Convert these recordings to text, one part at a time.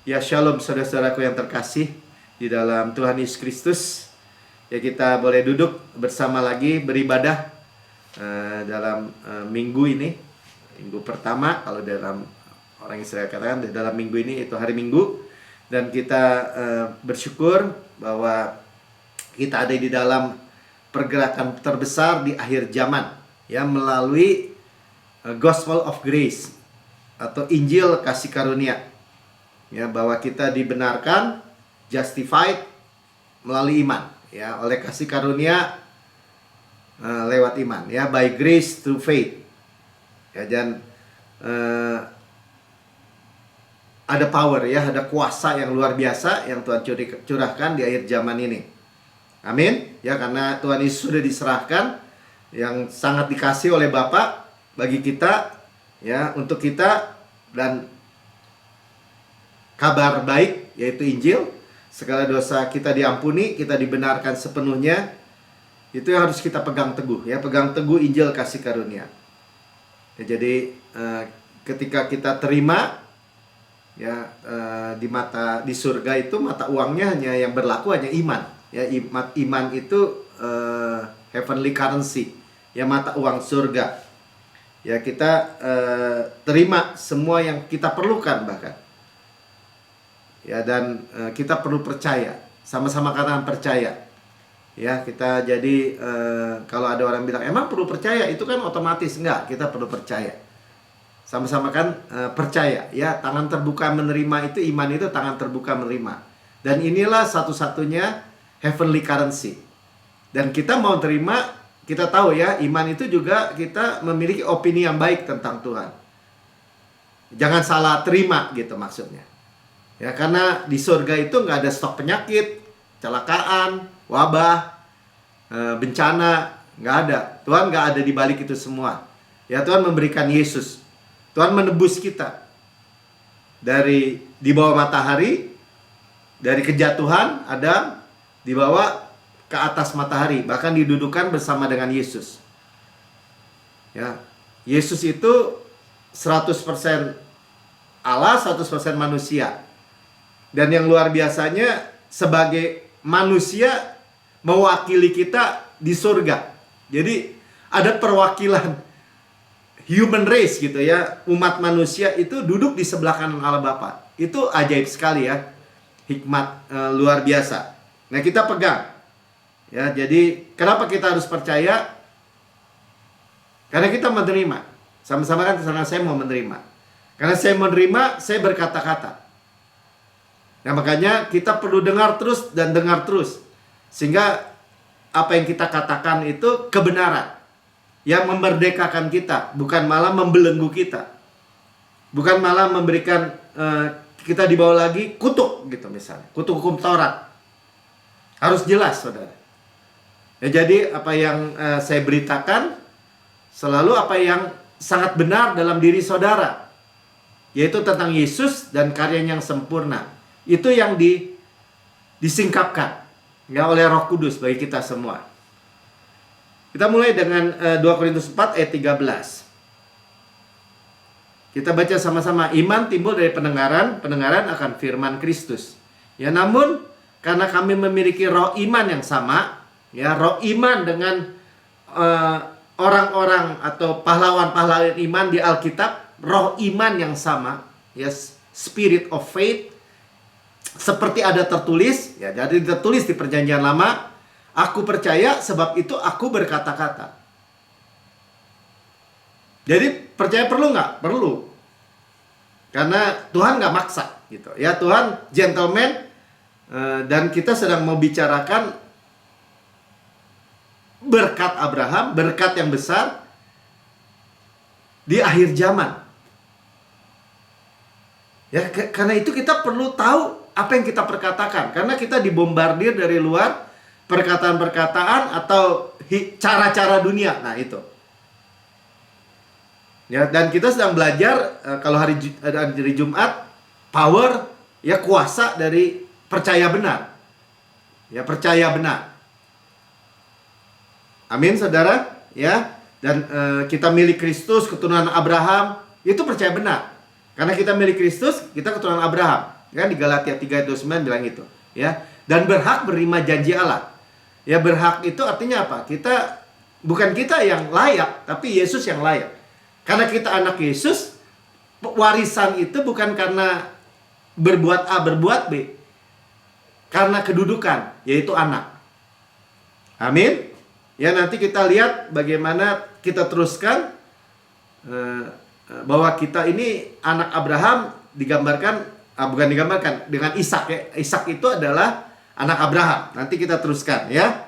Ya, shalom saudara-saudaraku yang terkasih di dalam Tuhan Yesus Kristus. Ya, kita boleh duduk bersama lagi beribadah dalam minggu ini, minggu pertama kalau dalam orang Israel katakan dalam minggu ini itu hari Minggu, dan kita bersyukur bahwa kita ada di dalam pergerakan terbesar di akhir zaman, ya, melalui Gospel of Grace atau Injil kasih karunia. Ya, bahwa kita dibenarkan, justified melalui iman, ya, oleh kasih karunia lewat iman, ya, by grace through faith. Ya, dan ada power, ya, ada kuasa yang luar biasa yang Tuhan curahkan di akhir zaman ini. Amin. Ya, karena Tuhan Yesus sudah diserahkan yang sangat dikasih oleh Bapa bagi kita, ya, untuk kita, dan kabar baik yaitu Injil, segala dosa kita diampuni, kita dibenarkan sepenuhnya. Itu yang harus kita pegang teguh, ya, pegang teguh Injil kasih karunia. Ya, jadi ketika kita terima, ya, di surga itu mata uangnya hanya yang berlaku hanya iman, ya, iman itu heavenly currency, ya, mata uang surga. Ya, kita terima semua yang kita perlukan bahkan. Ya, dan kita perlu percaya, sama-sama katakan percaya. Ya, kita jadi kalau ada orang bilang emang perlu percaya, itu kan otomatis. Enggak, kita perlu percaya. Sama-sama kan percaya, ya, tangan terbuka menerima itu, iman itu tangan terbuka menerima. Dan inilah satu-satunya heavenly currency. Dan kita mau terima, kita tahu, ya, iman itu juga kita memiliki opini yang baik tentang Tuhan. Jangan salah terima gitu maksudnya. Ya, karena di surga itu nggak ada stok penyakit, kecelakaan, wabah, bencana, nggak ada. Tuhan nggak ada di balik itu semua. Ya, Tuhan memberikan Yesus. Tuhan menebus kita dari di bawah matahari, dari kejatuhan Adam, dibawa ke atas matahari, bahkan didudukan bersama dengan Yesus. Ya, Yesus itu 100% Allah, 100% manusia. Dan yang luar biasanya, sebagai manusia mewakili kita di surga. Jadi ada perwakilan human race gitu, ya, umat manusia itu duduk di sebelah kanan Allah Bapa. Itu ajaib sekali, ya, hikmat luar biasa. Nah, kita pegang, ya. Jadi kenapa kita harus percaya? Karena kita menerima. Sama-sama kan, karena saya mau menerima. Karena saya menerima, saya berkata-kata. Nah, makanya kita perlu dengar terus dan dengar terus, sehingga apa yang kita katakan itu kebenaran yang memerdekakan kita, bukan malah membelenggu kita, bukan malah memberikan kita dibawa lagi kutuk gitu, misalnya kutuk hukum Taurat. Harus jelas, saudara. Ya, jadi apa yang saya beritakan selalu apa yang sangat benar dalam diri saudara, yaitu tentang Yesus dan karyanya yang sempurna. Itu yang disingkapkan, ya, oleh Roh Kudus bagi kita semua. Kita mulai dengan 2 Korintus 4 ayat 13. Kita baca sama-sama. Iman timbul dari pendengaran, pendengaran akan firman Kristus. Ya, namun karena kami memiliki roh iman yang sama, ya, roh iman dengan orang-orang atau pahlawan-pahlawan iman di Alkitab, roh iman yang sama, ya, spirit of faith. Seperti ada tertulis, ya, jadi tertulis di Perjanjian Lama, aku percaya sebab itu aku berkata-kata. Jadi percaya perlu nggak? Perlu. Karena Tuhan nggak maksa gitu, ya. Tuhan gentleman, dan kita sedang mau bicarakan berkat Abraham, berkat yang besar di akhir zaman. Ya, karena itu kita perlu tahu apa yang kita perkatakan, karena kita dibombardir dari luar perkataan-perkataan atau cara-cara dunia. Nah, itu. Ya, dan kita sedang belajar kalau hari Jumat, power, ya, kuasa dari percaya benar. Ya, percaya benar. Amin, saudara, ya. Dan kita milik Kristus, keturunan Abraham, itu percaya benar. Karena kita milik Kristus, kita keturunan Abraham. Kan di Galatia 3:29 bilang itu, ya. Dan berhak menerima janji Allah. Ya, berhak itu artinya apa? Bukan kita yang layak, tapi Yesus yang layak. Karena kita anak Yesus, warisan itu bukan karena berbuat A, berbuat B. Karena kedudukan, yaitu anak. Amin. Ya, nanti kita lihat bagaimana kita teruskan bahwa kita ini anak Abraham bukan digambarkan dengan Ishak ya. Ishak itu adalah anak Abraham. Nanti kita teruskan ya.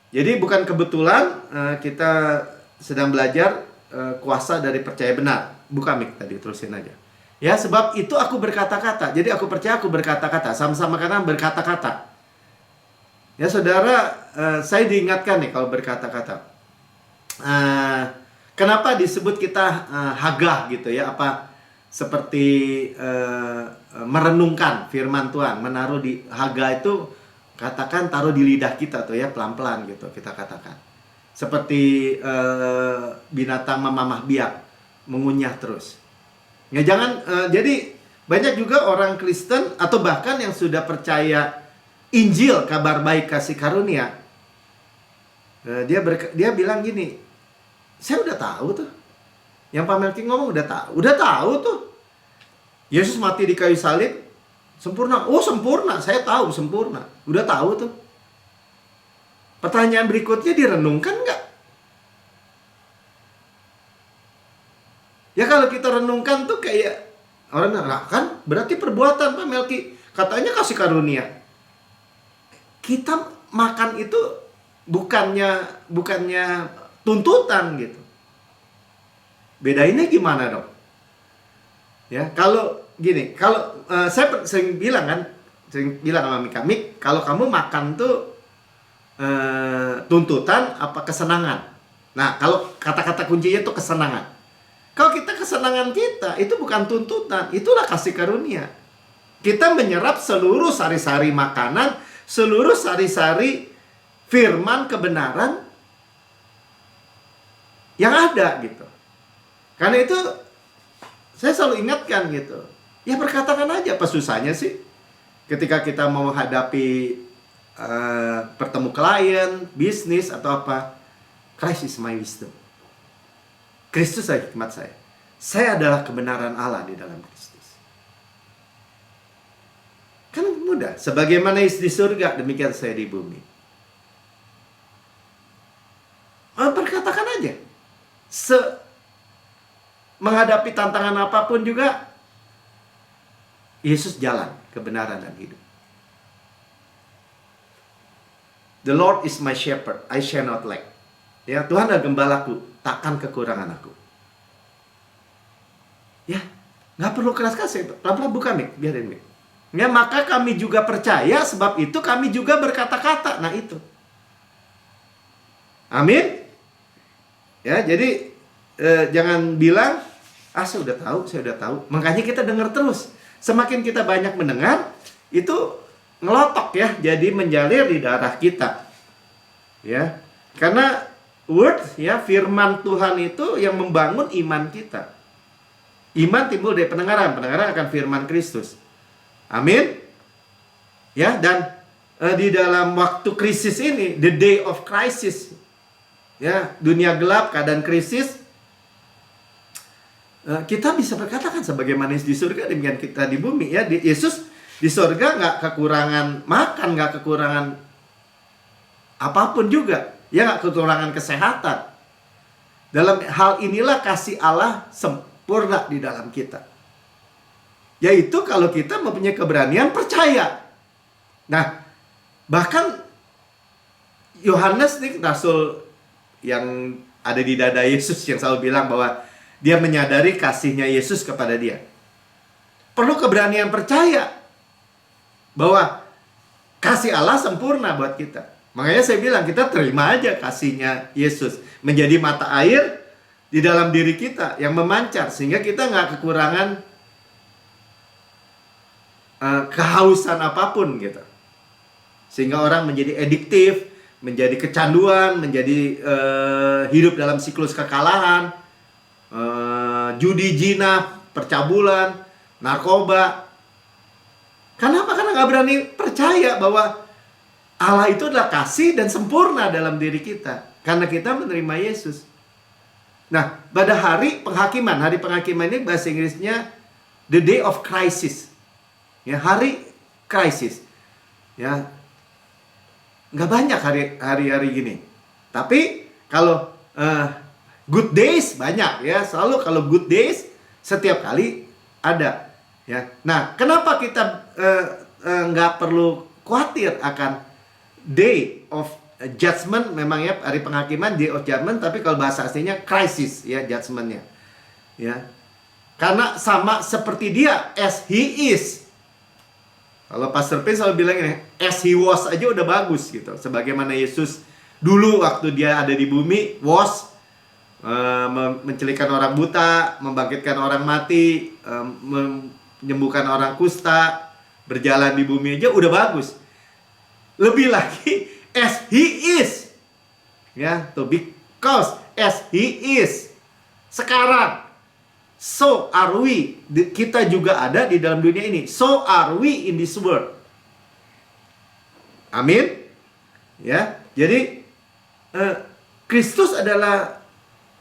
Jadi bukan kebetulan kita sedang belajar kuasa dari percaya benar. Buka mic tadi, terusin aja. Ya, sebab itu aku berkata-kata. Jadi aku percaya aku berkata-kata. Sama-sama kata berkata-kata. Ya saudara, saya diingatkan nih kalau berkata-kata. Kenapa disebut kita hagah gitu ya? Apa seperti merenungkan firman Tuhan, menaruh di haga itu, katakan taruh di lidah kita tuh ya, pelan-pelan gitu kita katakan. Seperti binatang memamah biak, mengunyah terus. Ya jangan, jadi banyak juga orang Kristen atau bahkan yang sudah percaya Injil, kabar baik kasih karunia, dia bilang gini, saya udah tahu tuh. Yang Pak Melki ngomong udah tahu tuh. Yesus mati di kayu salib sempurna. Oh sempurna, saya tahu sempurna. Udah tahu tuh. Pertanyaan berikutnya, direnungkan nggak? Ya kalau kita renungkan tuh kayak orang bilang, kan berarti perbuatan Pak Melki. Katanya kasih karunia. Kita makan itu bukannya tuntutan gitu. Bedainnya gimana dong? Ya, kalau gini, kalau saya sering bilang sama Mik, kalau kamu makan tuh tuntutan apa kesenangan? Nah, kalau kata-kata kuncinya itu kesenangan. Kalau kita kesenangan kita itu bukan tuntutan, itulah kasih karunia. Kita menyerap seluruh sari-sari makanan, seluruh sari-sari firman kebenaran yang ada gitu. Karena itu saya selalu ingatkan gitu. Ya berkatakan aja, apa susahnya sih? Ketika kita mau menghadapi bertemu klien, bisnis atau apa, Christ is my wisdom. Kristus adalah hikmat saya. Saya adalah kebenaran Allah di dalam Kristus. Kan mudah. Sebagaimana di surga, demikian saya di bumi. Berkatakan aja. Menghadapi tantangan apapun juga, Yesus jalan, kebenaran dan hidup. The Lord is my shepherd, I shall not lack. Ya, Tuhan adalah gembalaku, takkan kekurangan aku. Ya, nggak perlu keras-keras. Pelan-pelan buka mic, biarin mic. Ya, maka kami juga percaya, sebab itu kami juga berkata-kata. Nah itu. Amin. Ya, jadi jangan bilang, saya udah tahu. Makanya kita dengar terus. Semakin kita banyak mendengar, itu ngelotok ya, jadi mengalir di darah kita. Ya. Karena word ya, firman Tuhan itu yang membangun iman kita. Iman timbul dari pendengaran akan firman Kristus. Amin. Ya, dan di dalam waktu krisis ini, the day of crisis, ya, dunia gelap, keadaan krisis, kita bisa berkatakan sebagaimana di surga, demikian kita di bumi. Ya, Yesus di surga nggak kekurangan makan, nggak kekurangan apapun juga, ya, nggak kekurangan kesehatan. Dalam hal inilah kasih Allah sempurna di dalam kita. Yaitu kalau kita mempunyai keberanian percaya. Nah, bahkan Yohanes nih, rasul yang ada di dada Yesus, yang selalu bilang bahwa dia menyadari kasihnya Yesus kepada dia. Perlu keberanian percaya bahwa kasih Allah sempurna buat kita. Makanya saya bilang, kita terima aja kasihnya Yesus menjadi mata air di dalam diri kita yang memancar, sehingga kita nggak kekurangan kehausan apapun gitu. Sehingga orang menjadi adiktif, menjadi kecanduan, menjadi hidup dalam siklus kekalahan, judi, zina, percabulan, narkoba. Kenapa? Karena nggak berani percaya bahwa Allah itu adalah kasih dan sempurna dalam diri kita. Karena kita menerima Yesus. Nah, pada hari penghakiman ini bahasa Inggrisnya the day of crisis. Ya, hari krisis. Ya, nggak banyak hari-hari gini. Tapi kalau good days banyak ya. Selalu kalau good days setiap kali ada. Ya. Nah, kenapa kita nggak perlu khawatir akan day of judgment? Memang ya hari penghakiman, day of judgment, tapi kalau bahasa aslinya crisis ya judgmentnya. Ya, karena sama seperti dia, as he is. Kalau Pastor Pin selalu bilang ini, as he was aja udah bagus gitu. Sebagaimana Yesus dulu waktu dia ada di bumi, was mencelikakan orang buta, membangkitkan orang mati, menyembuhkan orang kusta, berjalan di bumi aja udah bagus. Lebih lagi as he is. Ya, to because as he is. Sekarang so are we. Kita juga ada di dalam dunia ini. So are we in this world. Amin. Ya, jadi Kristus adalah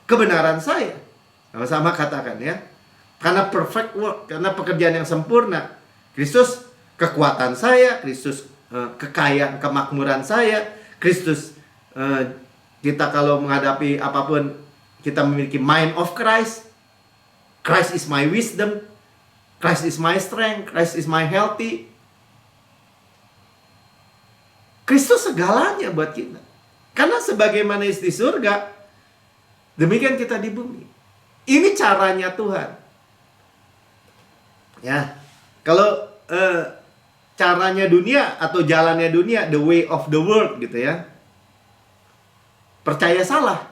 kebenaran saya. Sama-sama katakan ya. Karena perfect work, karena pekerjaan yang sempurna. Kristus kekuatan saya, Kristus kekayaan, kemakmuran saya, Kristus kita kalau menghadapi apapun kita memiliki mind of Christ. Christ is my wisdom, Christ is my strength, Christ is my healthy. Kristus segalanya buat kita. Karena sebagaimana di surga, demikian kita di bumi. Ini caranya Tuhan. Ya, kalau caranya dunia atau jalannya dunia, the way of the world gitu ya, percaya salah.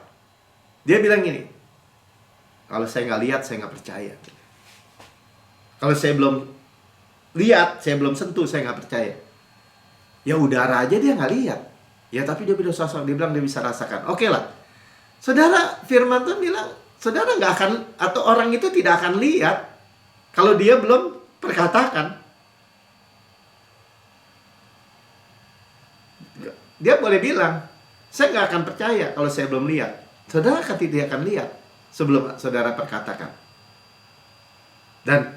Dia bilang gini, kalau saya nggak lihat, saya nggak percaya. Kalau saya belum lihat, saya belum sentuh, saya nggak percaya. Ya udara aja dia nggak lihat. Ya tapi dia bisa sosok, dia bilang dia bisa rasakan. Oke lah. Saudara, firman Tuhan bilang, saudara nggak akan, atau orang itu tidak akan lihat kalau dia belum perkatakan. Dia boleh bilang, saya nggak akan percaya kalau saya belum lihat. Saudara tidak akan lihat sebelum saudara perkatakan. Dan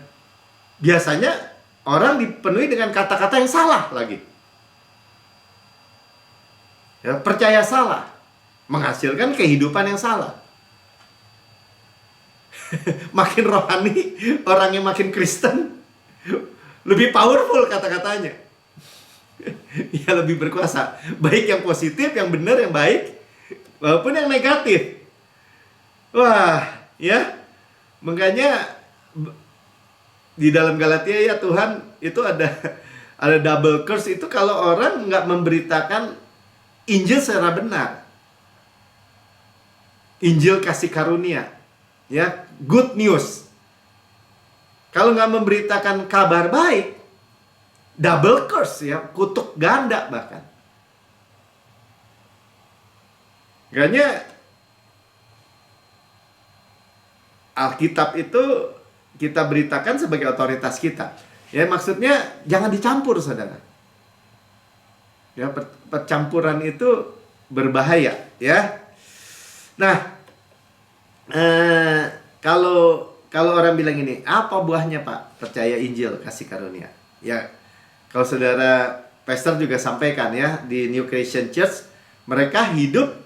biasanya orang dipenuhi dengan kata-kata yang salah lagi. Ya, percaya salah menghasilkan kehidupan yang salah. Makin rohani, orang yang makin Kristen lebih powerful kata-katanya. Ya lebih berkuasa. Baik yang positif, yang benar, yang baik, walaupun yang negatif. Wah, ya. Makanya di dalam Galatia ya Tuhan itu ada double curse itu kalau orang nggak memberitakan Injil secara benar. Injil kasih karunia. Ya, good news. Kalau nggak memberitakan kabar baik, double curse ya, kutuk ganda bahkan. Makanya Alkitab itu kita beritakan sebagai otoritas kita. Ya, maksudnya jangan dicampur, saudara. Ya, percampuran itu berbahaya, ya. Nah, kalau orang bilang ini, apa buahnya Pak? Percaya Injil, kasih karunia. Ya, kalau saudara pastor juga sampaikan ya di New Creation Church, mereka hidup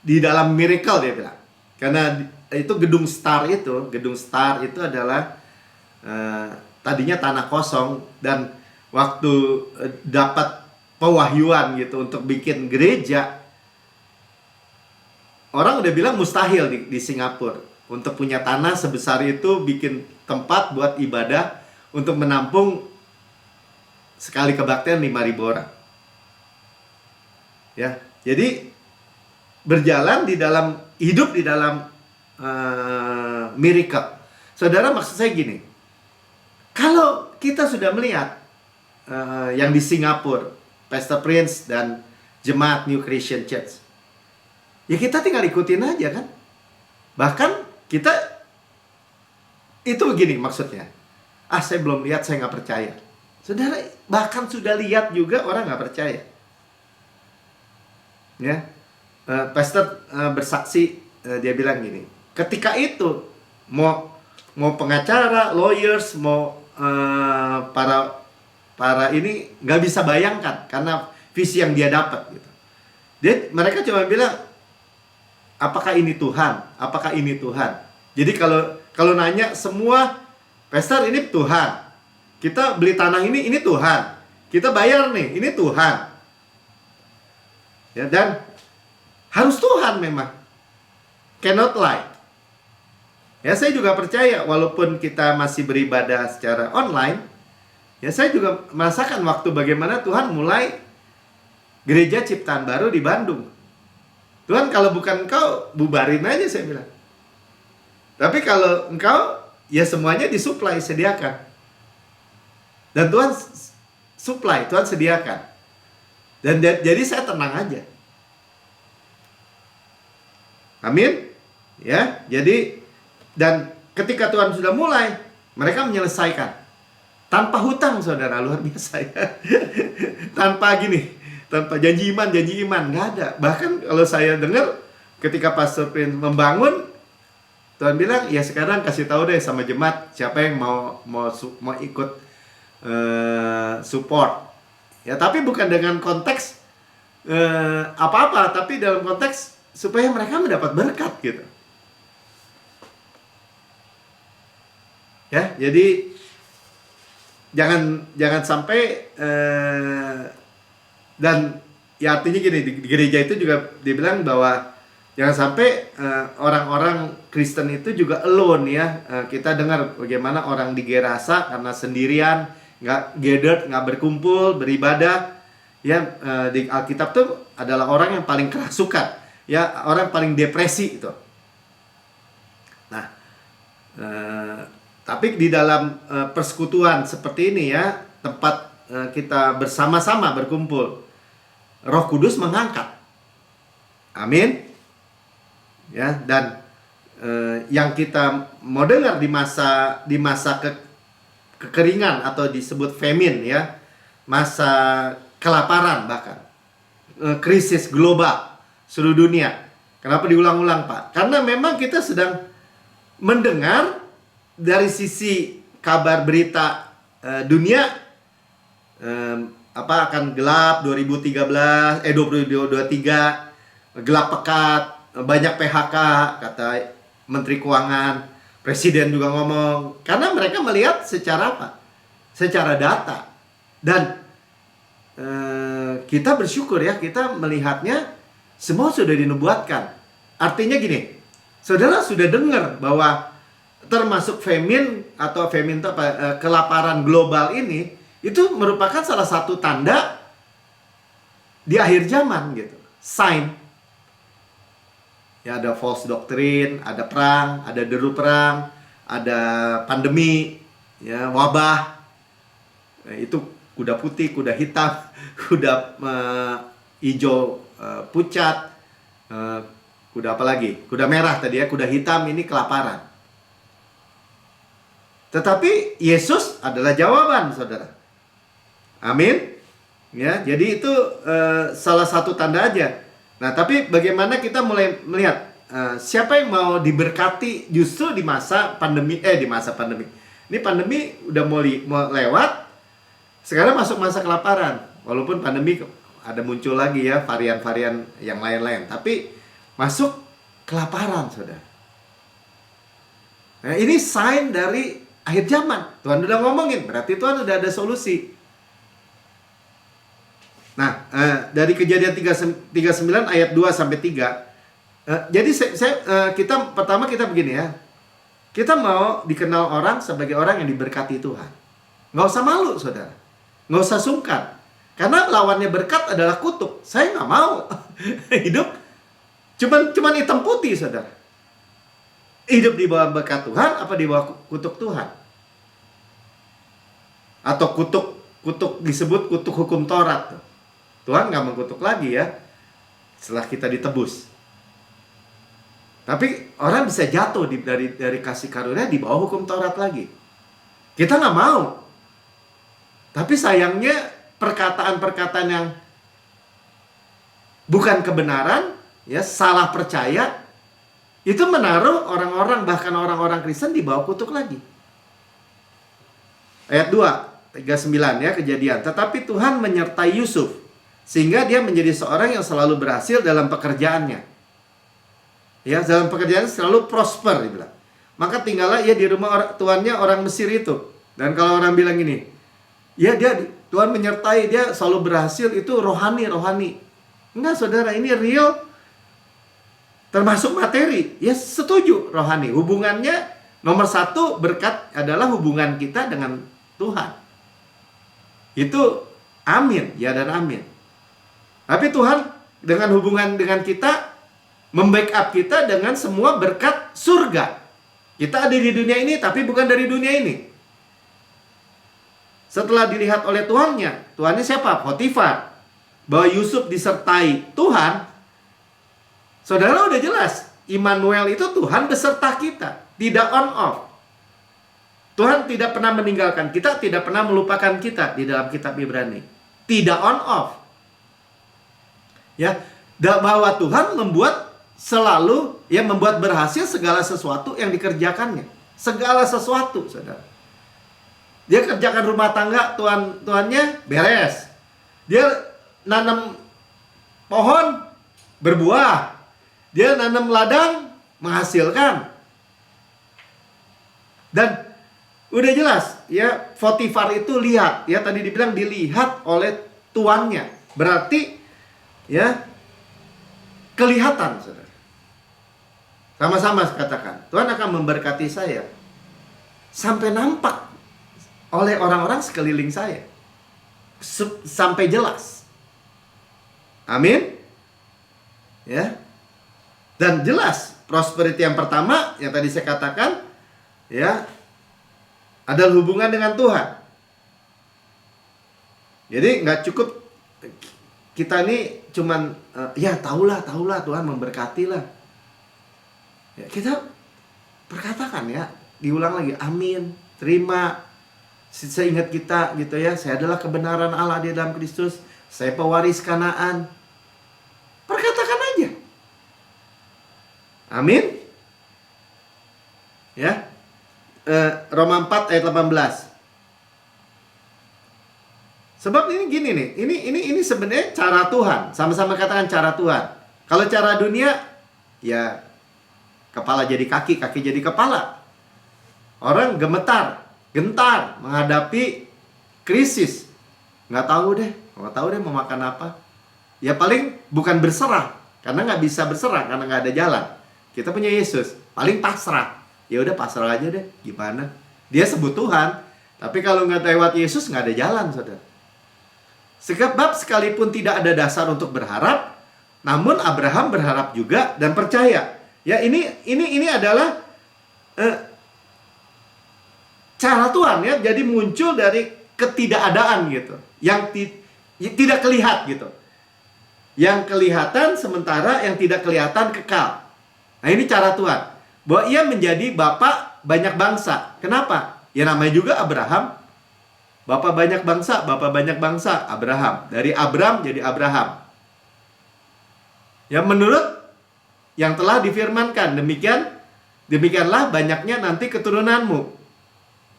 di dalam miracle dia bilang. Karena itu gedung Star itu adalah tadinya tanah kosong dan waktu dapat pewahyuan gitu untuk bikin gereja, orang udah bilang mustahil di Singapura untuk punya tanah sebesar itu, bikin tempat buat ibadah untuk menampung sekali kebaktian 5.000 orang. Ya, jadi berjalan di dalam, hidup di dalam miracle. Saudara, maksud saya gini, kalau kita sudah melihat yang di Singapura, Pastor Prince dan jemaat New Creation Church, ya kita tinggal ikutin aja kan. Bahkan kita itu begini maksudnya, saya belum lihat, saya nggak percaya. Saudara, bahkan sudah lihat juga orang nggak percaya. Ya, pastor bersaksi, dia bilang gini, ketika itu mau pengacara, lawyers, mau para ini nggak bisa bayangkan karena visi yang dia dapat gitu. Mereka cuma bilang, apakah ini Tuhan? Apakah ini Tuhan? Jadi kalau nanya semua, pastor ini Tuhan. Kita beli tanah ini Tuhan. Kita bayar nih, ini Tuhan. Ya, dan harus Tuhan memang. Cannot lie. Ya, saya juga percaya walaupun kita masih beribadah secara online, ya saya juga merasakan waktu bagaimana Tuhan mulai gereja ciptaan baru di Bandung. Tuhan, kalau bukan engkau, bubarin aja, saya bilang. Tapi kalau engkau, ya semuanya disuplai, sediakan. Dan Tuhan supply, Tuhan sediakan. Dan jadi saya tenang aja. Amin. Ya, jadi dan ketika Tuhan sudah mulai, mereka menyelesaikan tanpa hutang, saudara, luar biasa ya. Tanpa janji iman, nggak ada. Bahkan kalau saya dengar ketika Pastor Prince membangun, Tuhan bilang, ya sekarang kasih tahu deh sama jemaat siapa yang mau ikut support. Ya, tapi bukan dengan konteks apa-apa, tapi dalam konteks supaya mereka mendapat berkat gitu. Ya, jadi jangan sampai dan ya artinya gini, di gereja itu juga dibilang bahwa jangan sampai orang-orang Kristen itu juga alone ya. Kita dengar bagaimana orang di Gerasa karena sendirian, nggak gathered, nggak berkumpul, beribadah. Ya, di Alkitab tuh adalah orang yang paling kerasukan, ya, orang yang paling depresi itu. Nah, tapi di dalam persekutuan seperti ini ya, tempat kita bersama-sama berkumpul, Roh Kudus mengangkat. Amin. Ya, dan yang kita mau dengar di masa kekeringan atau disebut famine ya, masa kelaparan, bahkan krisis global seluruh dunia. Kenapa diulang-ulang, Pak? Karena memang kita sedang mendengar dari sisi kabar berita dunia akan gelap 2023, gelap pekat, banyak PHK, kata Menteri Keuangan. Presiden juga ngomong, karena mereka melihat secara apa? Secara data. Dan kita bersyukur ya, kita melihatnya semua sudah dinubuatkan. Artinya gini, saudara sudah dengar bahwa termasuk famine atau famine itu apa, kelaparan global ini, itu merupakan salah satu tanda di akhir zaman gitu. Sign. Ya, ada false doctrine, ada perang, ada deru perang, ada pandemi, ya, wabah. Itu kuda putih, kuda hitam, kuda hijau pucat, kuda apa lagi? Kuda merah tadi ya, kuda hitam ini kelaparan. Tetapi Yesus adalah jawaban, saudara. Amin. Ya, jadi itu salah satu tanda aja. Nah, tapi bagaimana kita mulai melihat siapa yang mau diberkati justru di masa pandemi, di masa pandemi. Ini pandemi udah mau lewat, sekarang masuk masa kelaparan. Walaupun pandemi ada muncul lagi ya varian-varian yang lain-lain, tapi masuk kelaparan, saudara. Nah, ini sign dari akhir zaman. Tuhan udah ngomongin, berarti Tuhan udah ada solusi. Nah, dari Kejadian 39 ayat 2 sampai 3. Jadi kita pertama kita begini ya. Kita mau dikenal orang sebagai orang yang diberkati Tuhan. Nggak usah malu, saudara. Nggak usah sungkan. Karena lawannya berkat adalah kutuk. Saya nggak mau hidup cuman hitam putih, saudara. Hidup di bawah berkat Tuhan apa di bawah kutuk Tuhan? Atau kutuk disebut kutuk hukum Taurat. Tuhan nggak mengutuk lagi ya setelah kita ditebus. Tapi orang bisa jatuh dari kasih karunia di bawah hukum Taurat lagi. Kita nggak mau. Tapi sayangnya perkataan-perkataan yang bukan kebenaran, ya, salah percaya, itu menaruh orang-orang, bahkan orang-orang Kristen di bawah kutuk lagi. Ayat 2:39 ya, Kejadian. Tetapi Tuhan menyertai Yusuf sehingga dia menjadi seorang yang selalu berhasil dalam pekerjaannya. Ya, dalam pekerjaan selalu prosper, dibilang. Maka tinggallah ia di rumah tuannya orang Mesir itu. Dan kalau orang bilang ini, ya Tuhan menyertai dia selalu berhasil, itu rohani. Enggak, saudara, ini real, termasuk materi. Ya, setuju, rohani. Hubungannya nomor satu, berkat adalah hubungan kita dengan Tuhan. Itu amin, ya dan amin. Tapi Tuhan dengan hubungan dengan kita membackup kita dengan semua berkat surga. Kita ada di dunia ini tapi bukan dari dunia ini. Setelah dilihat oleh Tuannya siapa? Potifar. Bahwa Yusuf disertai Tuhan. Saudara, udah jelas, Immanuel itu Tuhan beserta kita, tidak on off. Tuhan tidak pernah meninggalkan kita, tidak pernah melupakan kita di dalam kitab Ibrani. Tidak on off. Ya, bahwa Tuhan membuat selalu, ya, membuat berhasil segala sesuatu yang dikerjakannya. Segala sesuatu, saudara. Dia kerjakan rumah tangga, tuannya beres. Dia nanam pohon, berbuah. Dia nanam ladang, menghasilkan. Dan udah jelas, ya, Potifar itu lihat, ya, tadi dibilang dilihat oleh tuannya. Berarti, ya, kelihatan, saudara. Sama-sama katakan, Tuhan akan memberkati saya sampai nampak oleh orang-orang sekeliling saya. Sampai jelas. Amin. Ya. Dan jelas, prosperity yang pertama yang tadi saya katakan, ya, adalah hubungan dengan Tuhan. Jadi nggak cukup kita ini cuman ya tahulah Tuhan memberkati lah. Ya, kita perkatakan, ya, diulang lagi, amin, terima, seingat kita gitu, ya, saya adalah kebenaran Allah di dalam Kristus, saya pewaris Kanaan. Perkatakan aja. Amin. Ya. Roma 4 ayat 18. Sebab ini gini nih, ini sebenarnya cara Tuhan. Sama-sama katakan cara Tuhan. Kalau cara dunia, ya, kepala jadi kaki, kaki jadi kepala. Orang gentar menghadapi krisis. Nggak tahu deh mau makan apa. Ya paling bukan berserah, karena nggak bisa berserah, karena nggak ada jalan. Kita punya Yesus, paling pasrah. Ya udah pasrah aja deh, gimana? Dia sebut Tuhan, tapi kalau nggak lewat Yesus nggak ada jalan, saudara. Sebab sekalipun tidak ada dasar untuk berharap, namun Abraham berharap juga dan percaya. Ya, ini adalah cara Tuhan, ya. Jadi muncul dari ketidakadaan gitu, yang tidak kelihatan gitu. Yang kelihatan sementara, yang tidak kelihatan kekal. Nah, ini cara Tuhan. Bahwa ia menjadi bapak banyak bangsa. Kenapa? Ya namanya juga Abraham. Bapak banyak bangsa, Abraham. Dari Abram jadi Abraham. Ya, menurut yang telah difirmankan, demikianlah banyaknya nanti keturunanmu.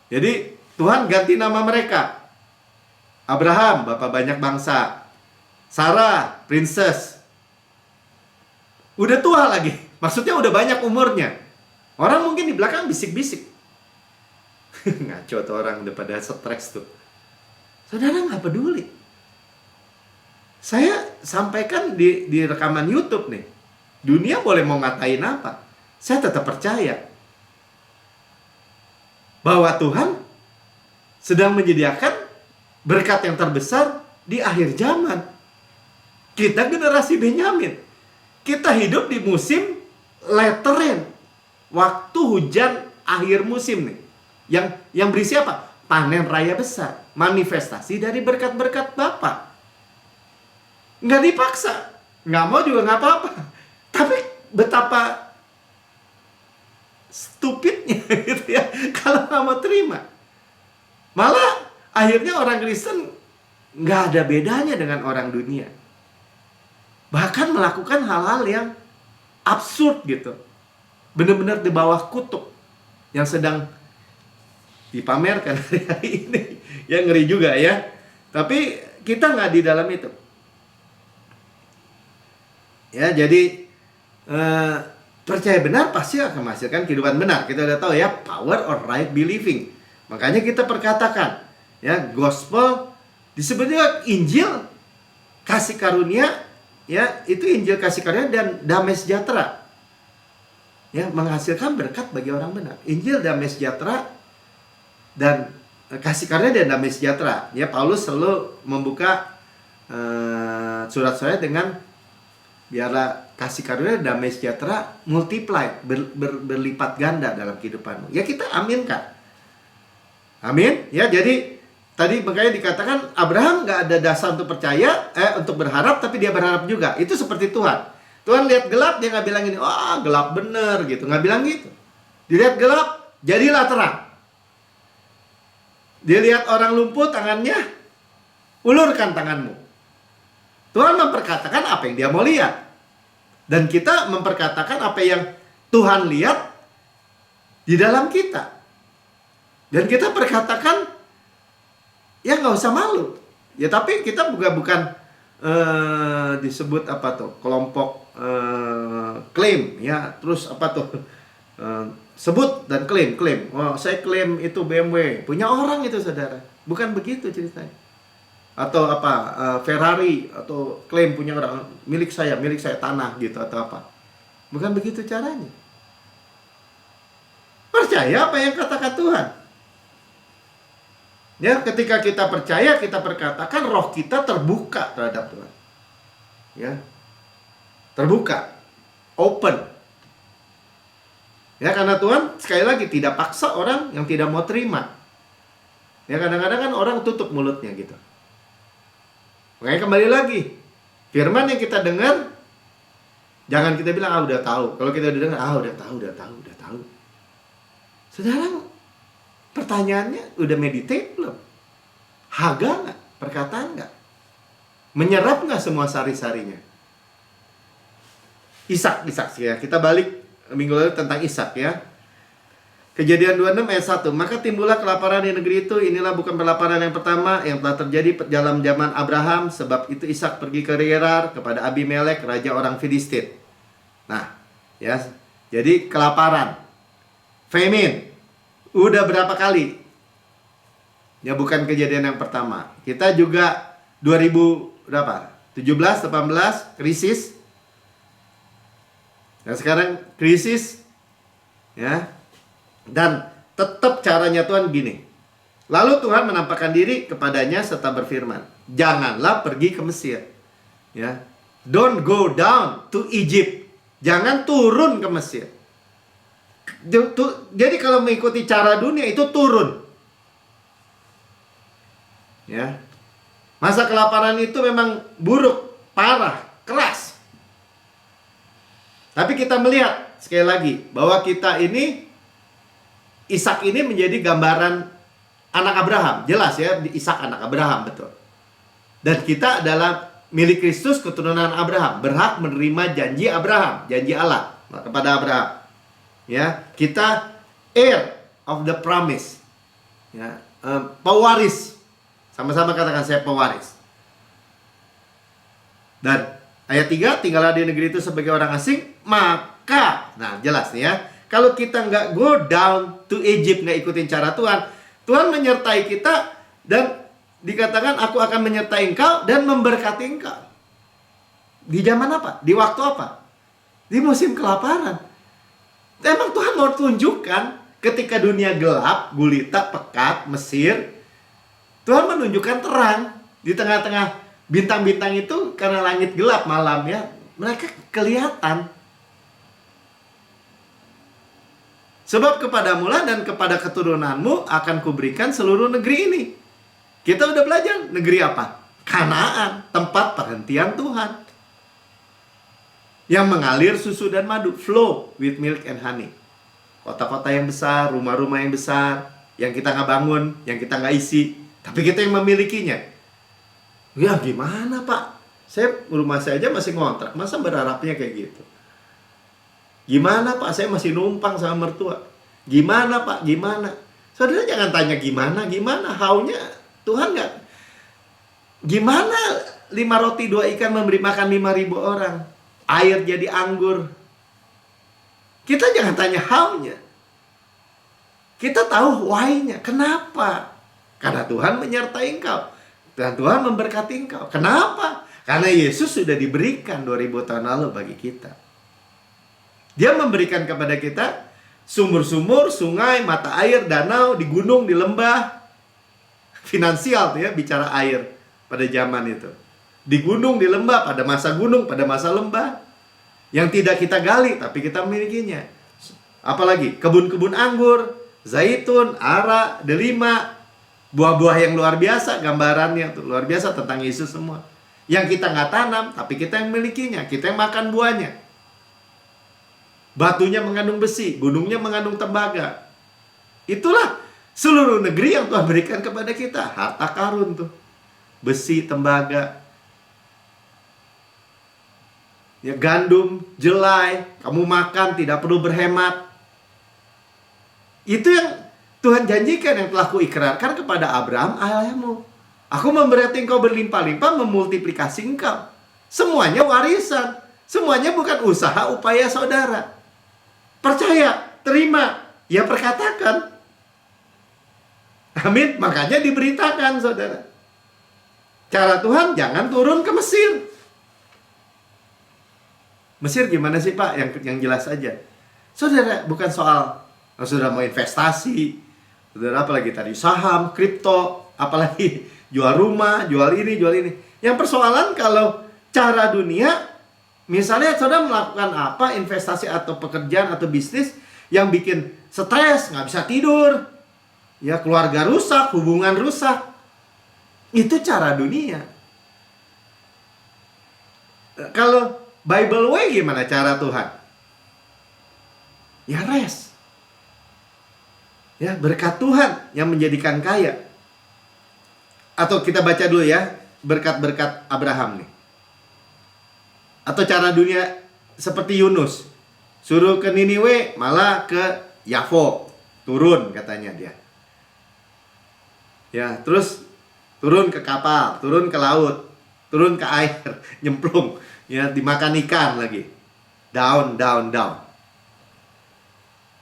Jadi Tuhan ganti nama mereka. Abraham, bapak banyak bangsa. Sarah, princess. Udah tua lagi. Maksudnya udah banyak umurnya. Orang mungkin di belakang bisik-bisik. Ngaco tuh orang, udah pada stres tuh. Saudara nggak peduli. Saya sampaikan di rekaman YouTube nih. Dunia boleh mau ngatain apa, saya tetap percaya bahwa Tuhan sedang menyediakan berkat yang terbesar di akhir zaman. Kita generasi Benyamin. Kita hidup di musim latter rain. Waktu hujan akhir musim nih. Yang berisi apa? Panen raya besar. Manifestasi dari berkat-berkat Bapa. Nggak dipaksa. Nggak mau juga nggak apa-apa. Tapi betapa stupidnya gitu ya, kalau nggak mau terima. Malah Akhirnya orang Kristen nggak ada bedanya dengan orang dunia. Bahkan melakukan hal-hal yang absurd gitu. Benar-benar di bawah kutuk yang sedang dipamerkan hari ini. Ya ngeri juga ya. Tapi kita nggak di dalam itu. Ya jadi percaya benar pasti akan menghasilkan kehidupan benar. Kita udah tahu ya, power or right believing. Makanya kita perkatakan ya, gospel disebut juga Injil kasih karunia, ya itu Injil kasih karunia dan damai sejahtera. Ya, menghasilkan berkat bagi orang benar. Injil damai sejahtera dan kasih karunia dan damai sejahtera. Ya, Paulus selalu membuka surat-suratnya dengan biarlah kasih karunia dan damai sejahtera multiply, berlipat ganda dalam kehidupanmu. Ya, kita aminkan. Amin. Ya, jadi tadi makanya dikatakan Abraham nggak ada dasar untuk percaya, untuk berharap, tapi dia berharap juga. Itu seperti Tuhan. Tuhan lihat gelap, dia nggak bilang ini, gelap bener gitu. Nggak bilang gitu. Dilihat gelap, jadilah terang. Dia lihat orang lumpuh tangannya, ulurkan tanganmu. Tuhan memperkatakan apa yang dia mau lihat. Dan kita memperkatakan apa yang Tuhan lihat di dalam kita. Dan kita perkatakan, ya nggak usah malu. Ya tapi kita juga bukan disebut apa tuh, kelompok klaim ya, terus apa tuh, sebut dan klaim. Saya klaim itu BMW punya orang itu, saudara. Bukan begitu ceritanya. Atau apa, Ferrari atau klaim punya orang, milik saya tanah gitu atau apa. Bukan begitu caranya. Percaya apa yang katakan Tuhan. Ya, ketika kita percaya, kita perkatakan, roh kita terbuka terhadap Tuhan. Ya. Terbuka. Open. Ya, karena Tuhan sekali lagi tidak paksa orang yang tidak mau terima. Ya, kadang-kadang kan orang tutup mulutnya gitu. Makanya kembali lagi, firman yang kita dengar, jangan kita bilang, udah tahu. Kalau kita udah dengar, udah tahu. Saudara, pertanyaannya, udah meditate belum? Haga nggak? Perkataan nggak? Menyerap nggak semua sari-sarinya? Ishak ya. Kita balik minggu lalu tentang Ishak ya. Kejadian 26 ayat 1. Maka timbullah kelaparan di negeri itu. Inilah bukan kelaparan yang pertama yang telah terjadi dalam zaman Abraham. Sebab itu Ishak pergi ke Gerar kepada Abimelek, raja orang Filistin. Nah, ya. Jadi kelaparan, famine. Udah berapa kali? Ya bukan kejadian yang pertama. Kita juga 17, 18 krisis. Dan sekarang krisis. Ya. Dan tetap caranya Tuhan gini. Lalu Tuhan menampakkan diri kepadanya serta berfirman, janganlah pergi ke Mesir. Ya. Don't go down to Egypt. Jangan turun ke Mesir. Jadi kalau mengikuti cara dunia itu turun. Ya. Masa kelaparan itu memang buruk, parah, keras. Tapi kita melihat sekali lagi bahwa kita ini, Ishak ini menjadi gambaran anak Abraham. Jelas ya, Ishak anak Abraham, betul. Dan kita adalah milik Kristus, keturunan Abraham, berhak menerima janji Abraham, janji Allah kepada Abraham. Ya, kita heir of the promise. Ya, pewaris. Sama-sama katakan, saya pewaris. Dan ayat 3, tinggallah di negeri itu sebagai orang asing, maka, nah jelas nih ya, kalau kita nggak go down to Egypt, nggak ikutin cara Tuhan, Tuhan menyertai kita dan dikatakan, aku akan menyertai engkau dan memberkati engkau. Di zaman apa? Di waktu apa? Di musim kelaparan. Emang Tuhan mau tunjukkan ketika dunia gelap, gulita, pekat, Mesir, Tuhan menunjukkan terang di tengah-tengah bintang-bintang itu. Karena langit gelap malam ya, mereka kelihatan. Sebab kepadamu lah dan kepada keturunanmu akan kuberikan seluruh negeri ini. Kita udah belajar negeri apa? Kanaan, tempat perhentian Tuhan, yang mengalir susu dan madu, flow with milk and honey. Kota-kota yang besar, rumah-rumah yang besar, yang kita nggak bangun, yang kita nggak isi, Tapi kita yang memilikinya. Ya gimana Pak? Rumah saya aja masih ngontrak, masa berharapnya kayak gitu? Gimana Pak? Saya masih numpang sama mertua. Gimana Pak? Gimana? Saudara jangan tanya gimana, how-nya Tuhan nggak. Gimana 5 roti 2 ikan memberi makan 5.000 orang? Air jadi anggur. Kita jangan tanya how-nya. Kita tahu why-nya. Kenapa? Karena Tuhan menyertai engkau. Dan Tuhan memberkati engkau. Kenapa? Karena Yesus sudah diberikan 2000 tahun lalu bagi kita. Dia memberikan kepada kita sumur-sumur, sungai, mata air, danau, di gunung, di lembah. Finansial tuh ya, bicara air pada zaman itu. Di gunung, di lembah, pada masa gunung, pada masa lembah. Yang tidak kita gali, tapi kita memilikinya. Apalagi kebun-kebun anggur, zaitun, ara, delima, buah-buah yang luar biasa, gambarannya tuh luar biasa tentang Yesus semua. Yang kita nggak tanam, tapi kita yang memilikinya, kita yang makan buahnya. Batunya mengandung besi, gunungnya mengandung tembaga. Itulah seluruh negeri yang Tuhan berikan kepada kita. Harta karun tuh, besi, tembaga, ya gandum, jelai, kamu makan tidak perlu berhemat. Itu yang Tuhan janjikan, yang telah kuikrarkan kepada Abraham ayahmu. Aku memberkati engkau berlimpah-limpah, memultiplikasi engkau. Semuanya warisan. Semuanya bukan usaha upaya saudara. Percaya, terima, ya perkatakan. Amin. Makanya diberitakan saudara. Cara Tuhan, jangan turun ke Mesir. Mesir gimana sih Pak? Yang jelas aja. Saudara, bukan soal saudara mau investasi, saudara apalagi tadi saham, kripto, apalagi jual rumah, jual ini, jual ini. Yang persoalan kalau cara dunia, misalnya saudara melakukan apa, investasi atau pekerjaan atau bisnis yang bikin stres, nggak bisa tidur, ya keluarga rusak, hubungan rusak. Itu cara dunia. Kalau Bible way gimana cara Tuhan? Ya rest. Ya berkat Tuhan yang menjadikan kaya. Atau kita baca dulu ya, berkat-berkat Abraham nih. Atau cara dunia seperti Yunus. Suruh ke Niniwe, malah ke Yafo. Turun katanya dia. Ya, terus turun ke kapal, turun ke laut, turun ke air, nyemplung. Ya, dimakan ikan lagi. Down.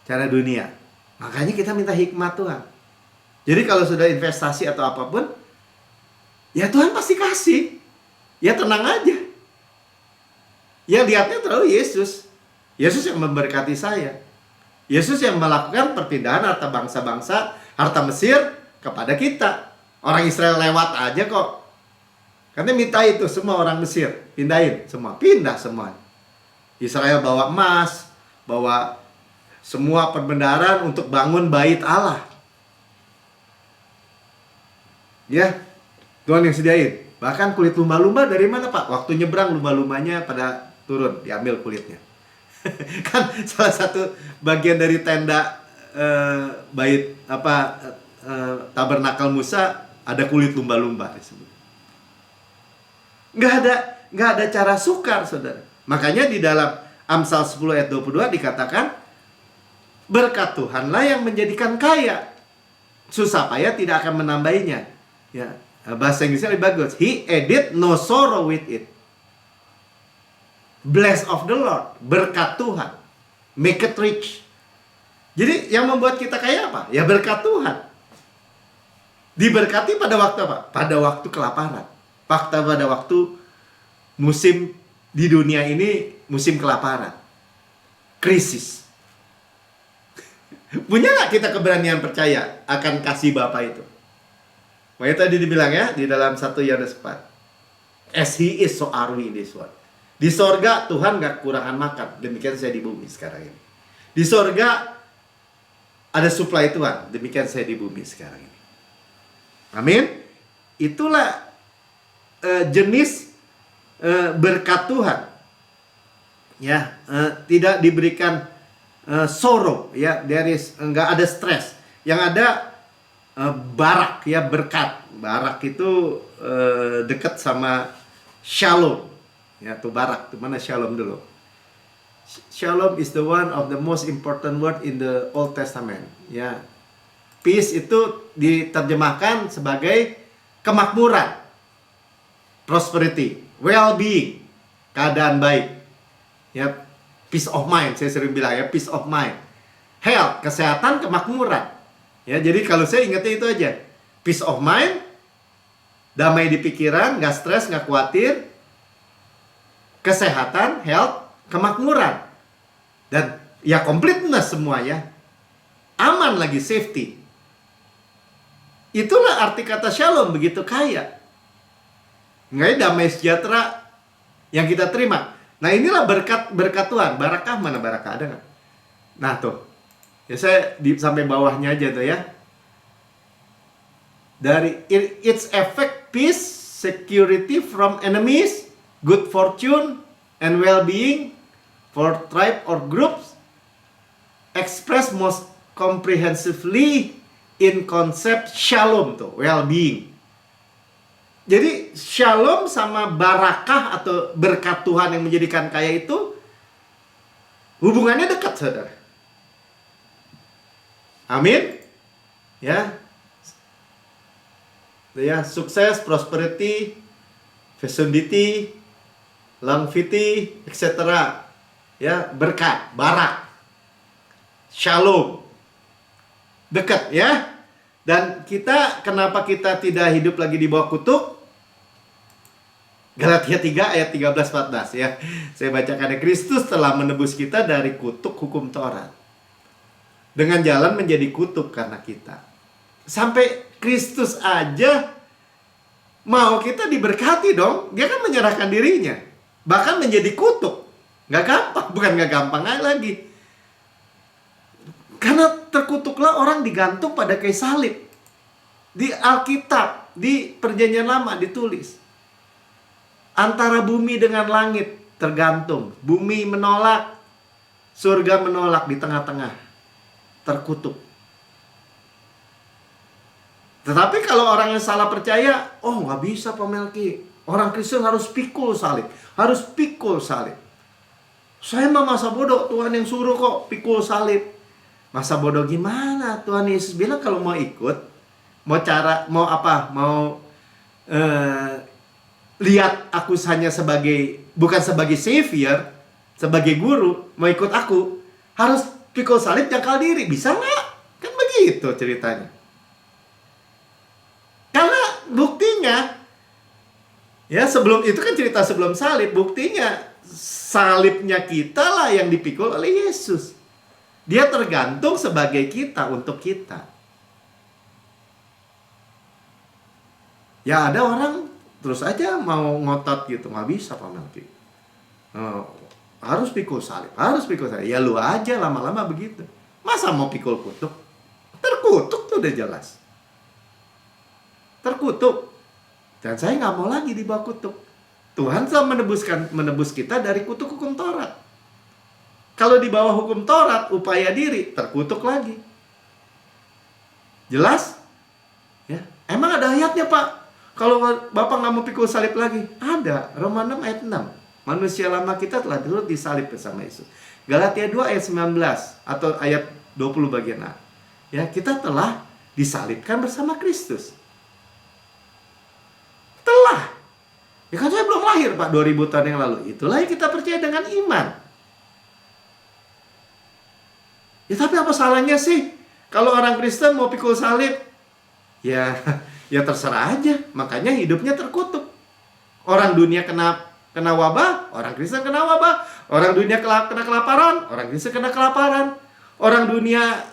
Cara dunia. Makanya kita minta hikmat Tuhan. Jadi kalau sudah investasi atau apapun, ya Tuhan pasti kasih. Ya tenang aja. Ya lihatnya terlalu Yesus. Yesus yang memberkati saya. Yesus yang melakukan perpindahan harta bangsa-bangsa, harta Mesir kepada kita. Orang Israel lewat aja kok. Karena minta itu semua orang Mesir, pindahin semua, pindah semua. Israel bawa emas, bawa semua perbendaharaan untuk bangun bait Allah. Ya, Tuhan yang sediain. Bahkan kulit lumba-lumba dari mana Pak? Waktu nyebrang lumba-lumbanya pada turun, diambil kulitnya. Kan salah satu bagian dari tenda bait tabernakel Musa ada kulit lumba-lumba disebut. Nggak ada cara sukar, saudara. Makanya di dalam Amsal 10 ayat 22 dikatakan, berkat Tuhanlah yang menjadikan kaya, susah payah tidak akan menambahinya. Ya, bahasa Inggrisnya lebih bagus. He added no sorrow with it. Bless of the Lord, berkat Tuhan, make it rich. Jadi yang membuat kita kaya apa? Ya berkat Tuhan. Diberkati pada waktu apa? Pada waktu kelaparan. Fakta pada waktu musim di dunia ini, musim kelaparan, krisis. Punya nggak kita keberanian percaya akan kasih Bapa itu? Makanya tadi dibilang ya di dalam 1 Yohanes 4, as he is so are we in this world. Di sorga Tuhan nggak kekurangan makan, demikian saya di bumi sekarang ini. Di sorga ada supply Tuhan, demikian saya di bumi sekarang ini. Amin. Itulah jenis berkat Tuhan. Ya, tidak diberikan sorrow, ya, nggak ada stres. Yang ada barak ya, berkat. Barak itu dekat sama shalom. Ya, tuh barak. Tuh mana shalom dulu? Shalom is the one of the most important word in the Old Testament. Ya, peace itu diterjemahkan sebagai kemakmuran, prosperity, well-being, keadaan baik. Ya, peace of mind. Saya sering bilang ya, peace of mind. Health, kesehatan, kemakmuran. Ya, jadi kalau saya ingatnya itu aja. Peace of mind, damai di pikiran, nggak stres, nggak khawatir. Kesehatan, health, kemakmuran. Dan ya completeness semua ya. Aman lagi, safety. Itulah arti kata shalom, begitu kaya. Nggak, damai sejahtera yang kita terima. Nah, inilah berkat Tuhan. Barakah, mana barakah? Ada nggak? Nah tuh. Ya saya sampai bawahnya aja tuh ya. Dari its effect, peace, security from enemies, good fortune, and well-being for tribe or groups, expressed most comprehensively in concept shalom tuh, well-being. Jadi shalom sama barakah atau berkat Tuhan yang menjadikan kaya itu hubungannya dekat, saudara. Amin. Ya. Ya, sukses, prosperity, fecundity, longevity, etc. Ya, berkat, barak, shalom, dekat ya. Dan kenapa kita tidak hidup lagi di bawah kutuk? Galatia 3 ayat 13-14 ya. Saya bacakan, Kristus telah menebus kita dari kutuk hukum Taurat dengan jalan menjadi kutuk karena kita. Sampai Kristus aja mau kita diberkati dong. Dia kan menyerahkan dirinya, bahkan menjadi kutuk. Gak gampang, bukan gak gampang lagi. Karena terkutuklah orang digantung pada kayu salib. Di Alkitab, di Perjanjian Lama ditulis, antara bumi dengan langit tergantung. Bumi menolak, surga menolak, di tengah-tengah terkutuk. Tetapi kalau orang yang salah percaya, oh nggak bisa Pak Melki, orang Kristen harus pikul salib, harus pikul salib. Saya mah masa bodoh, Tuhan yang suruh kok pikul salib. Masa bodoh gimana? Tuhan Yesus bilang kalau mau ikut, mau lihat aku hanya bukan sebagai savior, sebagai guru, mau ikut aku, harus pikul salib, jangkal diri. Bisa nggak? Kan begitu ceritanya. Karena buktinya, ya sebelum itu kan cerita sebelum salib, buktinya salibnya kita lah yang dipikul oleh Yesus. Dia tergantung sebagai kita, untuk kita. Ya ada orang terus aja mau ngotot gitu, nggak bisa Pak Melki. Harus pikul salib, harus pikul salib. Ya lu aja lama-lama begitu. Masa mau pikul kutuk? Terkutuk tuh udah jelas. Terkutuk. Dan saya nggak mau lagi di bawah kutuk. Tuhan telah menebus kita dari kutuk hukum Taurat. Kalau di bawah hukum Taurat, upaya diri, terkutuk lagi. Jelas? Ya. Emang ada ayatnya Pak? Kalau Bapak nggak mau pikul salib lagi? Ada. Roma 6 ayat 6. Manusia lama kita telah turut disalib bersama Yesus. Galatia 2 ayat 19 atau ayat 20 bagian A. Ya, kita telah disalibkan bersama Kristus. Telah. Ya kan saya belum lahir Pak 2000 tahun yang lalu. Itulah yang kita percaya dengan iman. Ya tapi apa salahnya sih kalau orang Kristen mau pikul salib? Ya terserah aja. Makanya hidupnya terkutuk. Orang dunia kena wabah, orang Kristen kena wabah. Orang dunia kena kelaparan, orang Kristen kena kelaparan. Orang dunia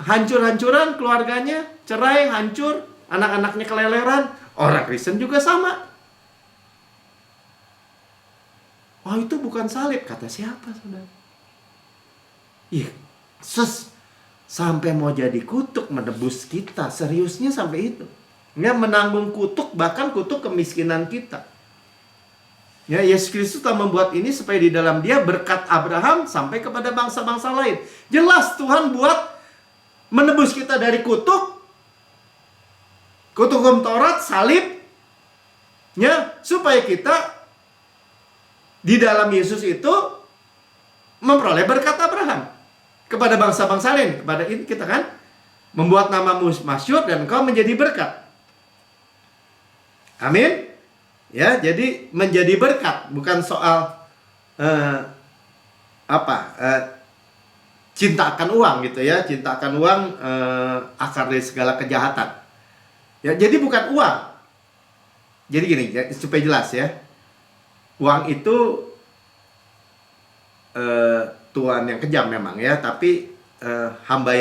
hancur-hancuran keluarganya, cerai, hancur, anak-anaknya keleleran, orang Kristen juga sama. Oh itu bukan salib, kata siapa saudara? Iya, sampai mau jadi kutuk menebus kita, seriusnya sampai itu. Ya, menanggung kutuk, bahkan kutuk kemiskinan kita. Ya, Yesus Kristus telah membuat ini supaya di dalam Dia berkat Abraham sampai kepada bangsa-bangsa lain. Jelas Tuhan buat menebus kita dari kutuk Kutuk hukum Taurat, salibnya, supaya kita di dalam Yesus itu memperoleh berkat Abraham kepada bangsa-bangsa lain, kepada kita kan, membuat namamu masyhur dan engkau menjadi berkat. Amin. Ya, jadi menjadi berkat bukan soal cinta akan uang gitu ya, cinta akan uang akar dari segala kejahatan. Ya, jadi bukan uang. Jadi gini, supaya jelas ya. Uang itu tuan yang kejam memang ya, tapi hamba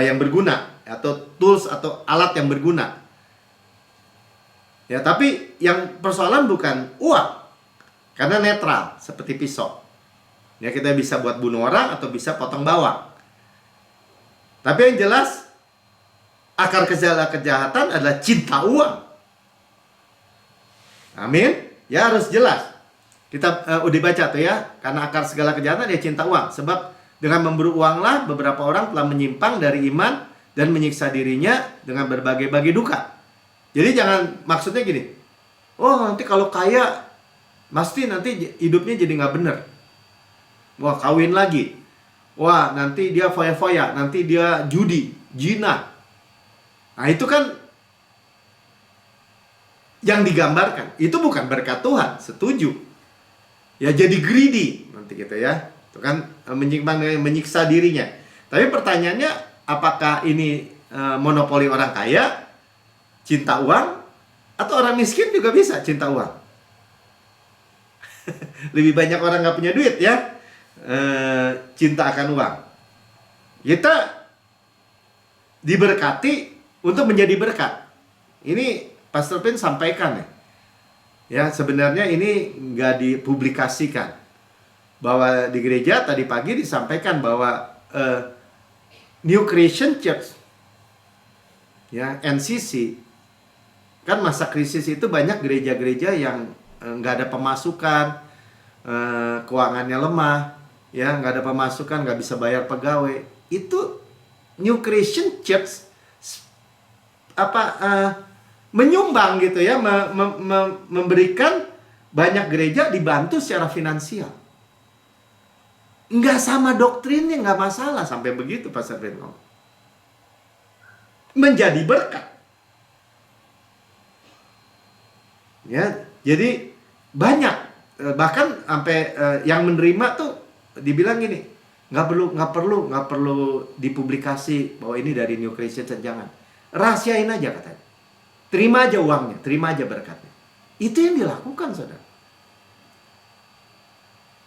yang berguna, atau tools atau alat yang berguna. Ya, tapi yang persoalan bukan uang, karena netral seperti pisau. Ya, kita bisa buat bunuh orang atau bisa potong bawang. Tapi yang jelas akar segala kejahatan adalah cinta uang. Amin. Ya, harus jelas. Kita udah baca tuh ya, karena akar segala kejahatan dia cinta uang. Sebab dengan memburu uanglah beberapa orang telah menyimpang dari iman dan menyiksa dirinya dengan berbagai-bagai duka. Jadi jangan maksudnya gini, oh nanti kalau kaya pasti nanti hidupnya jadi nggak bener. Wah, kawin lagi. Wah, nanti dia foya-foya, nanti dia judi, zina. Nah, itu kan yang digambarkan. Itu bukan berkat Tuhan, setuju. Ya, jadi greedy nanti gitu ya. Itu kan menyimpang dengan menyiksa dirinya. Tapi pertanyaannya, apakah ini monopoli orang kaya, cinta uang, atau orang miskin juga bisa cinta uang? Lebih banyak orang nggak punya duit ya, cinta akan uang. Kita diberkati untuk menjadi berkat. Ini Pastor Pin sampaikan ya. Ya, sebenarnya ini nggak dipublikasikan. Bahwa di gereja tadi pagi disampaikan bahwa New Creation Church, ya, NCC, kan masa krisis itu banyak gereja-gereja yang nggak ada pemasukan, keuangannya lemah, ya, nggak ada pemasukan, nggak bisa bayar pegawai. Itu New Creation Church menyumbang gitu ya, memberikan banyak gereja dibantu secara finansial. Nggak sama doktrinnya, nggak masalah sampai begitu Pastor Benno. Menjadi berkat. Ya, jadi banyak, bahkan sampai yang menerima tuh dibilang gini, nggak perlu dipublikasi bahwa ini dari New Creation, jangan, rahasiain aja katanya, terima aja uangnya, terima aja berkatnya. Itu yang dilakukan, saudara.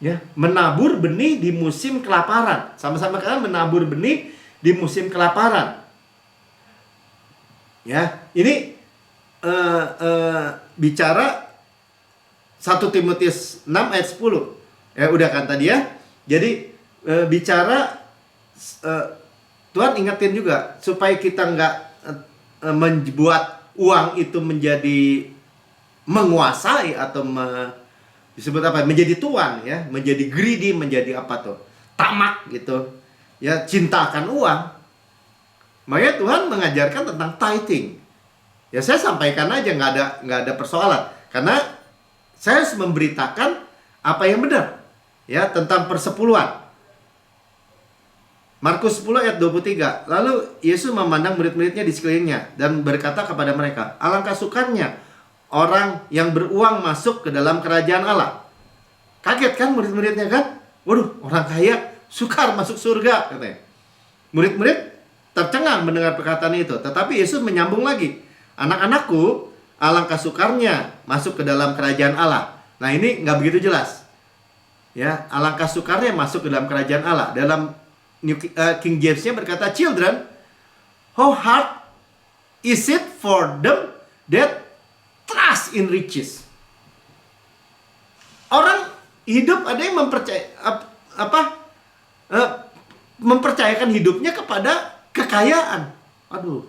Ya, menabur benih di musim kelaparan, sama-sama kalian menabur benih di musim kelaparan. Ya, ini bicara 1 Timotius 6 ayat 10. Ya, udah kan tadi ya. Jadi bicara Tuhan ingetin juga supaya kita nggak membuat uang itu menjadi menguasai atau disebut apa? Menjadi tuan ya, menjadi greedy, menjadi apa tuh? Tamak gitu. Ya, cinta akan uang. Makanya Tuhan mengajarkan tentang tithing. Ya, saya sampaikan aja, nggak ada persoalan, karena saya harus memberitakan apa yang benar ya tentang persepuluhan. Markus 10 ayat 23. Lalu Yesus memandang murid-muridnya di sekelilingnya dan berkata kepada mereka, alangkah sukanya orang yang beruang masuk ke dalam kerajaan Allah. Kaget kan murid-muridnya kan? Waduh, orang kaya sukar masuk surga katanya. Murid-murid tercengang mendengar perkataan itu. Tetapi Yesus menyambung lagi, anak-anakku, alangkah sukarnya masuk ke dalam kerajaan Allah. Nah, ini nggak begitu jelas. Ya, alangkah sukarnya masuk ke dalam kerajaan Allah. Dalam King James-nya berkata, children, how hard is it for them that trust in riches. Orang hidup ada yang mempercayakan hidupnya kepada kekayaan. Aduh,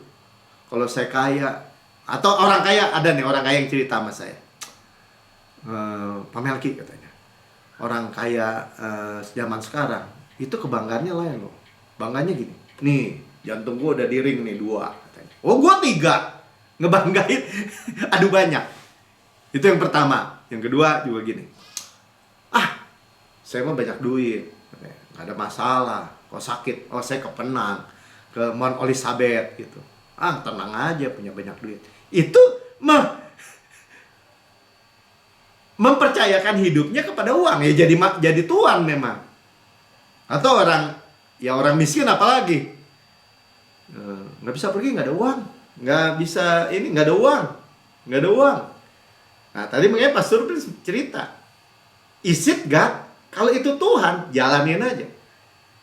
kalau saya kaya, atau orang kaya, ada nih orang kaya yang cerita sama saya, Pak Melki katanya, orang kaya zaman sekarang itu kebanggaannya lain loh. Bangganya gini, nih jantung gue udah di ring nih 2 katanya. Oh, gue 3. ngebanggain, aduh banyak. Itu yang pertama. Yang kedua juga gini, saya mah banyak duit, nggak ada masalah. Kalau sakit, saya ke Penang, ke Mount Elizabeth gitu. Tenang aja, punya banyak duit. Itu mempercayakan hidupnya kepada uang, ya jadi tuan memang. Atau orang miskin apalagi, nggak bisa pergi, nggak ada uang, nggak bisa ini, nggak ada uang. Nah, tadi makanya Pastor cerita, is it God? Kalau itu Tuhan, jalanin aja.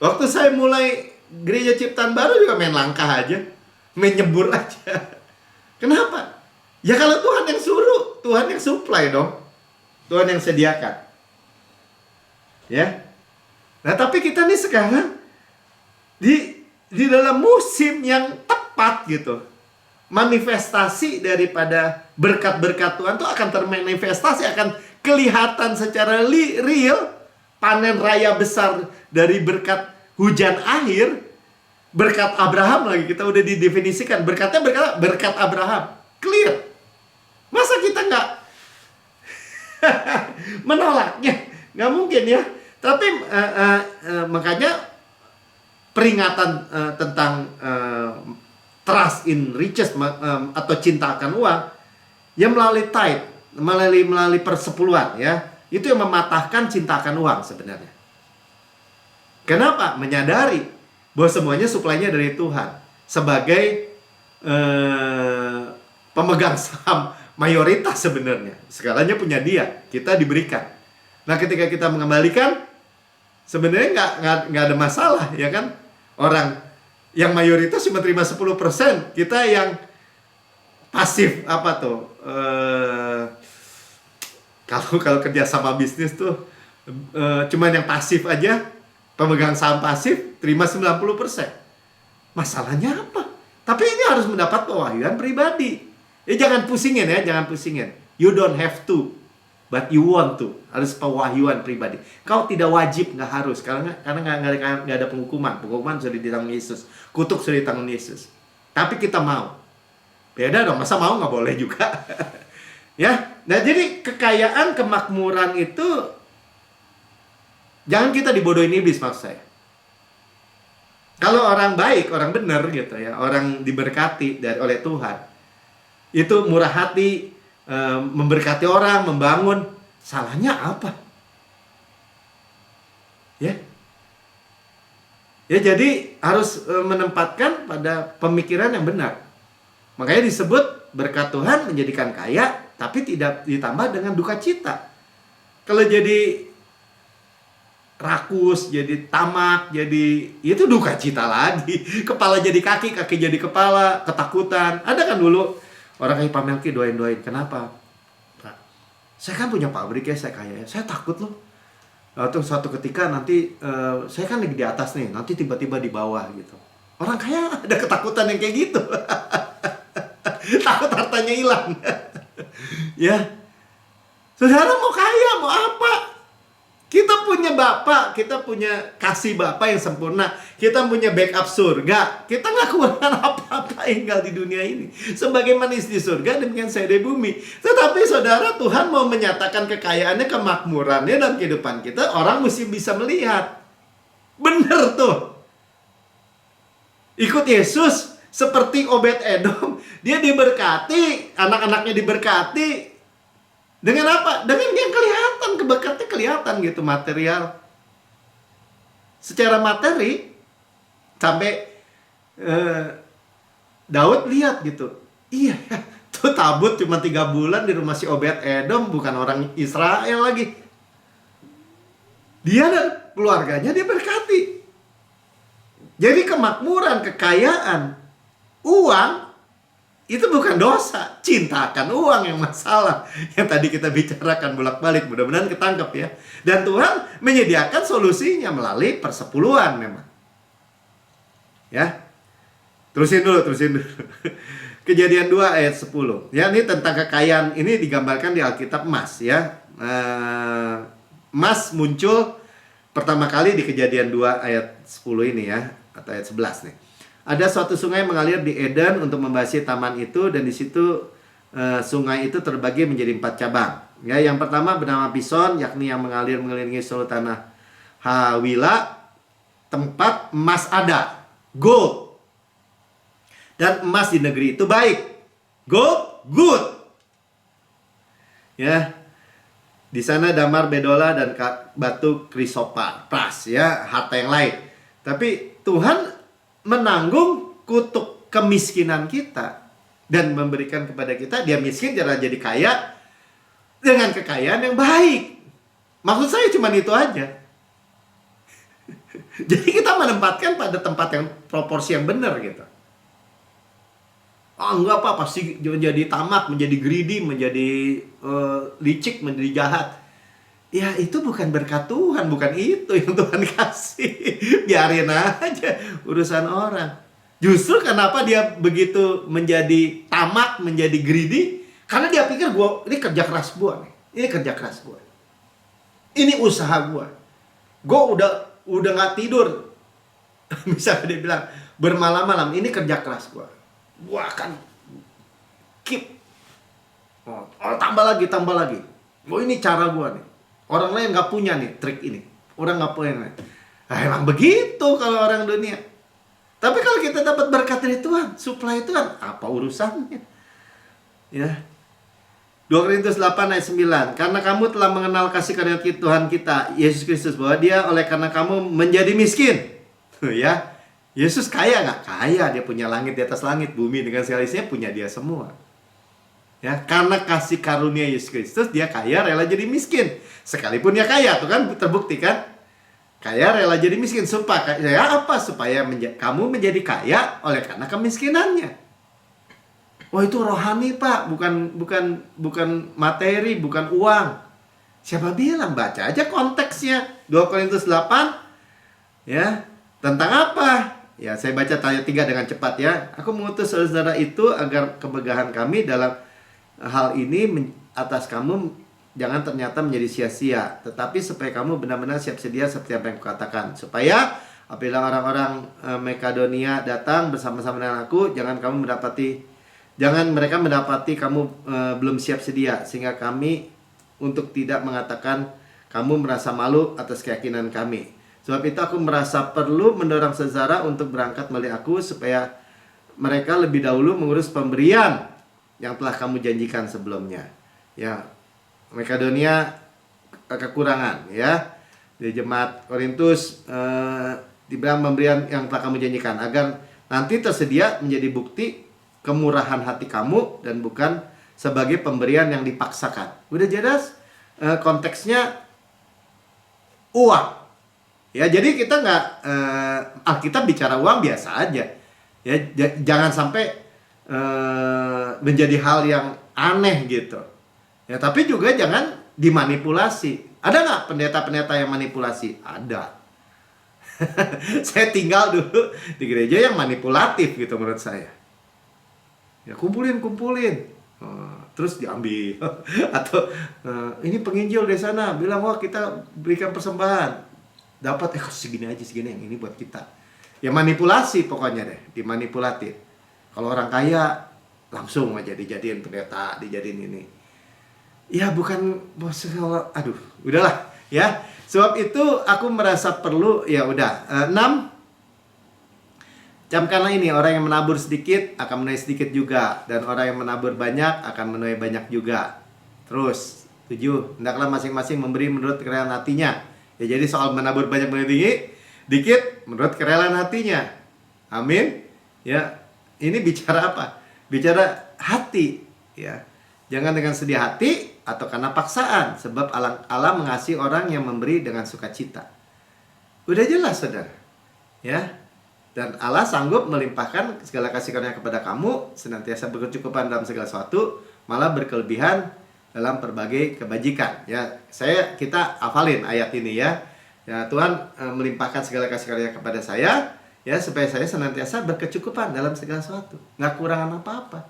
Waktu saya mulai gereja Ciptaan Baru juga main langkah aja, main nyebur aja. Kenapa? Ya kalau Tuhan yang suruh, Tuhan yang supply dong, Tuhan yang sediakan. Ya. Nah, tapi kita nih sekarang di dalam musim yang tepat gitu. Manifestasi daripada berkat-berkat Tuhan itu akan termanifestasi, akan kelihatan secara real. Panen raya besar dari berkat hujan akhir, berkat Abraham lagi, kita udah didefinisikan. Berkatnya berkat Abraham. Clear. Masa kita nggak menolaknya? Nggak mungkin ya. Tapi makanya peringatan tentang trust in riches atau cinta akan uang, ya melalui tithe, melalui persepuluhan ya, itu yang mematahkan cinta akan uang sebenarnya. Kenapa? Menyadari bahwa semuanya suplainya dari Tuhan sebagai pemegang saham mayoritas sebenarnya. Segalanya punya Dia, kita diberikan. Nah, ketika kita mengembalikan, sebenarnya nggak ada masalah, ya kan? Orang yang mayoritas cuma terima 10%, kita yang pasif apa tuh? Kalau kerja sama bisnis tuh cuman yang pasif aja, pemegang saham pasif terima 90%. Masalahnya apa? Tapi ini harus mendapat pewahyuan pribadi. Jangan pusingin ya, jangan pusingin. You don't have to, but you want to. Harus pewahyuan pribadi. Kau tidak wajib, nggak harus. Karena nggak ada penghukuman. Penghukuman sudah ditanggung Yesus. Kutuk sudah ditanggung Yesus. Tapi kita mau. Beda dong, masa mau nggak boleh juga. Ya, nah jadi kekayaan, kemakmuran itu jangan kita dibodohin iblis, maksud saya. Kalau orang baik, orang benar gitu ya, orang diberkati oleh Tuhan, itu murah hati, memberkati orang, membangun. Salahnya apa? Ya, jadi harus menempatkan pada pemikiran yang benar. Makanya disebut berkat Tuhan menjadikan kaya, tapi tidak ditambah dengan duka cita. Kalau jadi rakus, jadi tamak, jadi itu duka cita lagi. Kepala jadi kaki, kaki jadi kepala, ketakutan. Ada kan dulu orang kayak Pak Melki doain. Kenapa? Pak, saya kan punya pabrik ya, saya kaya ya. Saya takut loh. Lalu suatu ketika nanti saya kan lagi di atas nih, nanti tiba-tiba di bawah gitu. Orang kaya ada ketakutan yang kayak gitu. Takut hartanya hilang. Ya, saudara mau kaya, mau apa? Kita punya Bapak, kita punya kasih Bapak yang sempurna. Kita punya backup surga. Kita nggak kekurangan apa-apa tinggal di dunia ini. Sebagaimana di surga, demikian saya di bumi. Tetapi saudara, Tuhan mau menyatakan kekayaannya, kemakmurannya dalam kehidupan kita. Orang mesti bisa melihat. Bener tuh. Ikut Yesus seperti Obed-Edom. Dia diberkati, anak-anaknya diberkati. Dengan apa? Dengan yang kelihatan, keberkatnya kelihatan gitu, material. Secara materi, sampai Daud lihat gitu. Iya, tuh tabut cuma 3 bulan di rumah si Obed-Edom, bukan orang Israel lagi. Dia dan keluarganya dia berkati. Jadi kemakmuran, kekayaan, uang, itu bukan dosa. Cinta akan uang yang masalah. Yang tadi kita bicarakan bolak-balik. Mudah-mudahan ketangkep ya. Dan Tuhan menyediakan solusinya melalui persepuluhan memang. Ya. Terusin dulu. Kejadian 2 ayat 10. Ya, ini tentang kekayaan. Ini digambarkan di Alkitab emas ya. Emas muncul pertama kali di Kejadian 2 ayat 10 ini ya. Atau ayat 11 nih. Ada suatu sungai mengalir di Eden untuk membasahi taman itu, dan di situ sungai itu terbagi menjadi 4 cabang. Ya, yang pertama bernama Pison, yakni yang mengalir mengelilingi seluruh tanah Hawila, tempat emas ada, gold. Dan emas di negeri itu baik, gold good. Ya, di sana damar bedola dan batu krisopras, ya, harta yang lain. Tapi Tuhan menanggung kutuk kemiskinan kita dan memberikan kepada kita. Dia miskin jangan jadi kaya dengan kekayaan yang baik. Maksud saya cuma itu aja. Jadi kita menempatkan pada tempat yang proporsi yang benar gitu. Oh enggak apa, pasti menjadi tamak, menjadi greedy, menjadi licik, menjadi jahat. Ya itu bukan berkat Tuhan, bukan itu yang Tuhan kasih. Biarin aja urusan orang. Justru kenapa dia begitu menjadi tamak, menjadi greedy? Karena dia pikir ini kerja keras gue nih. Ini kerja keras gue. Ini usaha gue. Gue udah nggak tidur. Misalnya dia bilang bermalam-malam, ini kerja keras gue. Gue akan keep. Tambah lagi. Ini cara gue nih. Orang lain nggak punya nih trik ini. Orang nggak punya nih. Nah, emang begitu kalau orang dunia. Tapi kalau kita dapat berkat dari Tuhan, supply Tuhan, apa urusannya? Ya. 2 Korintus 8 ayat 9. Karena kamu telah mengenal kasih karunia Tuhan kita Yesus Kristus, bahwa dia oleh karena kamu menjadi miskin. Ya. Yesus kaya nggak? Kaya, dia punya langit di atas langit, bumi dengan segala isinya punya dia semua. Ya, karena kasih karunia Yesus Kristus, dia kaya rela jadi miskin. Sekalipun dia kaya, tuh kan terbukti kan? Kaya rela jadi miskin. Supaya apa? Supaya kamu menjadi kaya oleh karena kemiskinannya. Wah, itu rohani, Pak, bukan materi, bukan uang. Siapa bilang? Baca aja konteksnya. 2 Korintus 8 ya, tentang apa? Ya, saya baca ayat 3 dengan cepat ya. Aku mengutus saudara itu agar kemegahan kami dalam hal ini atas kamu jangan ternyata menjadi sia-sia, tetapi supaya kamu benar-benar siap sedia seperti apa yang kukatakan, supaya apabila orang-orang Makedonia datang bersama-sama dengan aku, jangan mereka mendapati kamu belum siap sedia, sehingga kami untuk tidak mengatakan kamu merasa malu atas keyakinan kami. Sebab itu aku merasa perlu mendorong saudara untuk berangkat melalui aku, supaya mereka lebih dahulu mengurus pemberian yang telah kamu janjikan sebelumnya. Ya, Makedonia kekurangan ya. Di jemaat Korintus dibilang pemberian yang telah kamu janjikan, agar nanti tersedia menjadi bukti kemurahan hati kamu dan bukan sebagai pemberian yang dipaksakan. Udah jelas konteksnya uang. Ya, jadi kita nggak Alkitab bicara uang biasa aja. Ya, jangan sampai menjadi hal yang aneh gitu. Ya, tapi juga jangan dimanipulasi. Ada nggak pendeta-pendeta yang manipulasi? Ada. Saya tinggal dulu di gereja yang manipulatif gitu menurut saya. Ya, kumpulin. Terus diambil. Atau ini penginjil di sana bilang, wah kita berikan persembahan. Dapat segini yang ini buat kita. Ya manipulasi pokoknya deh, dimanipulatif. Kalau orang kaya langsung aja dijadiin pendeta, dijadiin ini. Ya bukan bos, aduh, udahlah ya. Sebab itu aku merasa perlu, ya udah. 6. Camkanlah ini, orang yang menabur sedikit akan menuai sedikit juga, dan orang yang menabur banyak akan menuai banyak juga. Terus 7. Hendaklah masing-masing memberi menurut kerelaan hatinya. Ya, jadi soal menabur banyak menuai dikit menurut kerelaan hatinya. Amin. Ya, ini bicara apa? Bicara hati, ya. Jangan dengan sedih hati atau karena paksaan, sebab Allah mengasihi orang yang memberi dengan sukacita. Udah jelas, saudara. Ya. Dan Allah sanggup melimpahkan segala kasih karunia kepada kamu, senantiasa berkecukupan dalam segala sesuatu, malah berkelebihan dalam berbagai kebajikan. Ya, kita hafalin ayat ini ya. Ya, Tuhan melimpahkan segala kasih karunia kepada saya, ya, supaya saya senantiasa berkecukupan dalam segala sesuatu, nggak kurangan apa-apa.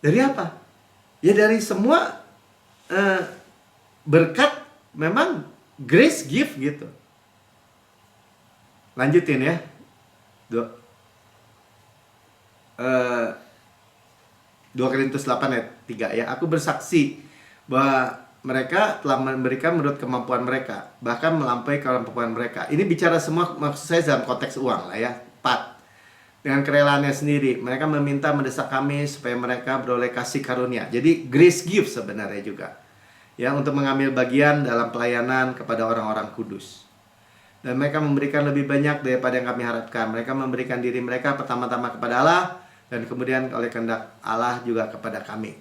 Dari apa? Ya dari semua berkat, memang grace gift gitu. Lanjutin ya. eh, 2 Korintus 8 ayat 3 ya. Aku bersaksi bahwa mereka telah memberikan menurut kemampuan mereka, bahkan melampaui kemampuan mereka. Ini bicara semua, maksud saya dalam konteks uang lah ya. 4. Dengan kerelaannya sendiri, mereka meminta mendesak kami supaya mereka beroleh kasih karunia. Jadi grace gift sebenarnya juga. Ya, untuk mengambil bagian dalam pelayanan kepada orang-orang kudus. Dan mereka memberikan lebih banyak daripada yang kami harapkan. Mereka memberikan diri mereka pertama-tama kepada Allah, dan kemudian oleh kehendak Allah juga kepada kami.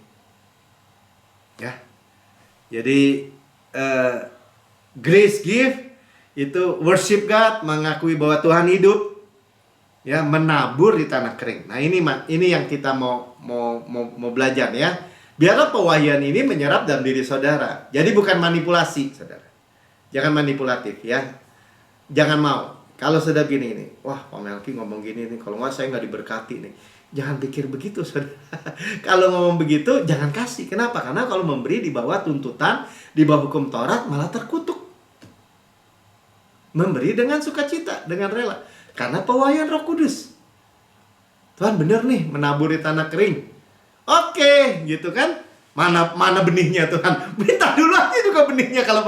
Ya. Jadi grace gift itu worship God, mengakui bahwa Tuhan hidup, ya, menabur di tanah kering. Nah, ini yang kita mau belajar ya. Biarlah pewahyuan ini menyerap dalam diri saudara. Jadi bukan manipulasi, saudara. Jangan manipulatif ya. Jangan mau. Kalau sudah gini nih, wah Pak Melki ngomong gini nih, kalau nggak saya nggak diberkati nih. Jangan pikir begitu, saudara. Kalau ngomong begitu, jangan kasih. Kenapa? Karena kalau memberi di bawah tuntutan, di bawah hukum Taurat, malah terkutuk. Memberi dengan sukacita, dengan rela. Karena pewahyuan Roh Kudus. Tuhan bener nih, menabur di tanah kering. Oke, gitu kan? Mana benihnya Tuhan? Minta dulu aja juga benihnya kalau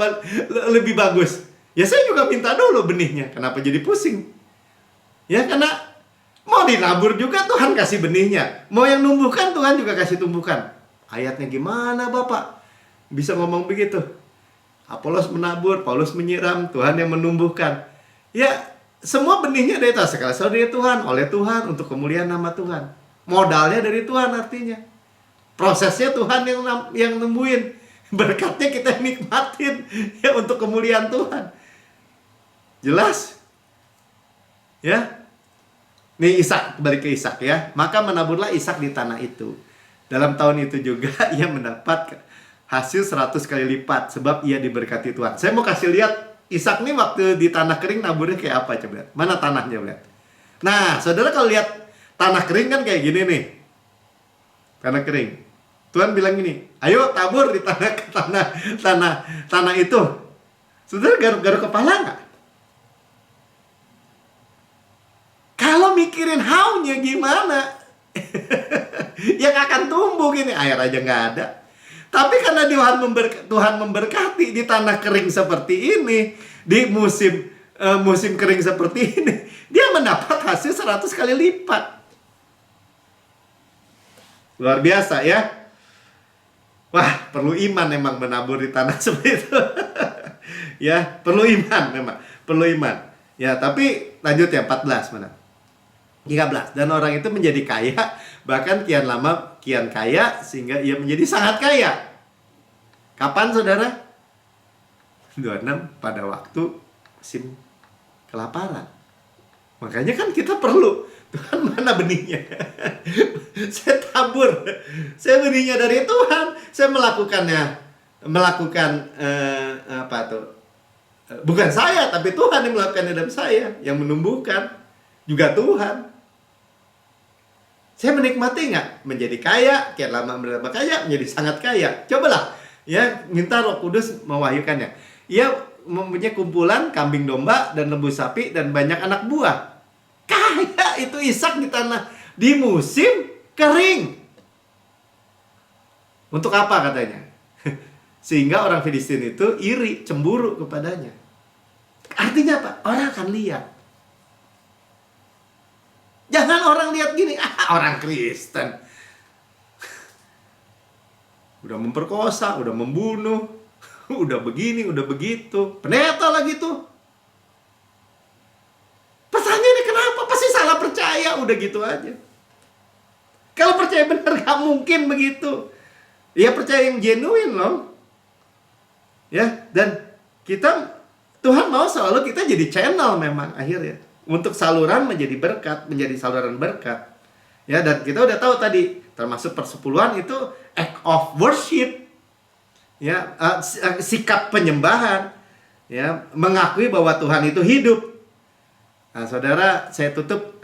lebih bagus. Ya saya juga minta dulu benihnya. Kenapa jadi pusing? Ya karena mau dinabur juga Tuhan kasih benihnya. Mau yang numbuhkan Tuhan juga kasih tumbukan. Ayatnya gimana Bapak? Bisa ngomong begitu. Apolos menabur, Paulus menyiram, Tuhan yang menumbuhkan. Ya semua benihnya dari atas, segala sesuatu dari Tuhan, oleh Tuhan, untuk kemuliaan nama Tuhan. Modalnya dari Tuhan artinya. Prosesnya Tuhan yang nembuhin. Berkatnya kita nikmatin ya untuk kemuliaan Tuhan. Jelas? Ya. Nih Ishak, balik ke Ishak ya. Maka menaburlah Ishak di tanah itu. Dalam tahun itu juga ia mendapat hasil 100 kali lipat sebab ia diberkati Tuhan. Saya mau kasih lihat Ishak nih waktu di tanah kering naburnya kayak apa, coba lihat. Mana tanahnya, lihat. Nah, saudara kalau lihat tanah kering kan kayak gini nih. Tanah kering. Tuhan bilang gini, ayo tabur di tanah itu. Saudara garuk-garuk kepala nggak? Kalau mikirin haunya gimana? Yang akan tumbuh gini, air aja nggak ada. Tapi karena Tuhan memberkati di tanah kering seperti ini, di musim kering seperti ini, dia mendapat hasil 100 kali lipat. Luar biasa ya. Wah, perlu iman memang menabur di tanah seperti itu. Ya, perlu iman memang, perlu iman. Ya, tapi lanjut ya, 14 mana? 13. Dan orang itu menjadi kaya, bahkan kian lama kian kaya, sehingga ia menjadi sangat kaya. Kapan saudara? 26, pada waktu musim kelaparan. Makanya kan kita perlu, Tuhan mana benihnya? Saya tabur, saya benihnya dari Tuhan. Saya melakukan apa tuh? Bukan saya, tapi Tuhan yang melakukan dalam saya, yang menumbuhkan juga Tuhan. Saya menikmati nggak? Menjadi kaya, kian lama bertambah kaya, menjadi sangat kaya. Cobalah, ya, minta Roh Kudus mewahyukannya. Ia mempunyai kumpulan kambing domba dan lembu sapi dan banyak anak buah. Kaya itu Ishak di tanah di musim kering. Untuk apa katanya? Sehingga orang Filistin itu iri, cemburu kepadanya. Artinya apa? Orang akan lihat. Jangan orang lihat gini, orang Kristen udah memperkosa, udah membunuh, udah begini, udah begitu, pendeta lagi tuh. Pertanyaannya kenapa? Pasti salah percaya, udah gitu aja. Kalau percaya benar gak mungkin begitu. Ya percaya yang genuine loh. Ya, dan Tuhan mau selalu kita jadi channel memang akhirnya. Untuk saluran menjadi berkat, menjadi saluran berkat. Ya, dan kita udah tahu tadi, termasuk persepuluhan itu act of worship. Ya, sikap penyembahan. Ya, mengakui bahwa Tuhan itu hidup. Nah, saudara, saya tutup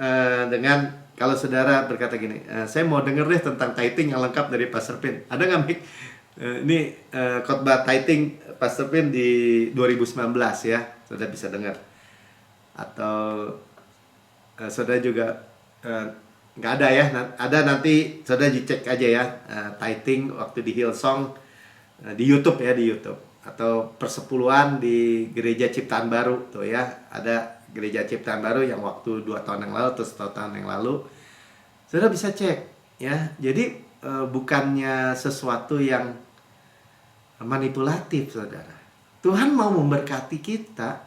dengan, kalau saudara berkata gini, saya mau denger deh tentang tithing yang lengkap dari Pastor Pin. Ada nggak, Mik? Ini khotbah tithing Pastor Pin di 2019 ya, saudara bisa dengar. Atau saudara juga nggak ada ya. Ada, nanti saudara dicek aja ya, tithing waktu di Hillsong, di YouTube ya, di YouTube, atau persepuluhan di Gereja Ciptaan Baru tuh ya. Ada Gereja Ciptaan Baru yang waktu 2 tahun yang lalu atau 1 tahun yang lalu, saudara bisa cek ya. Jadi bukannya sesuatu yang manipulatif, saudara. Tuhan mau memberkati kita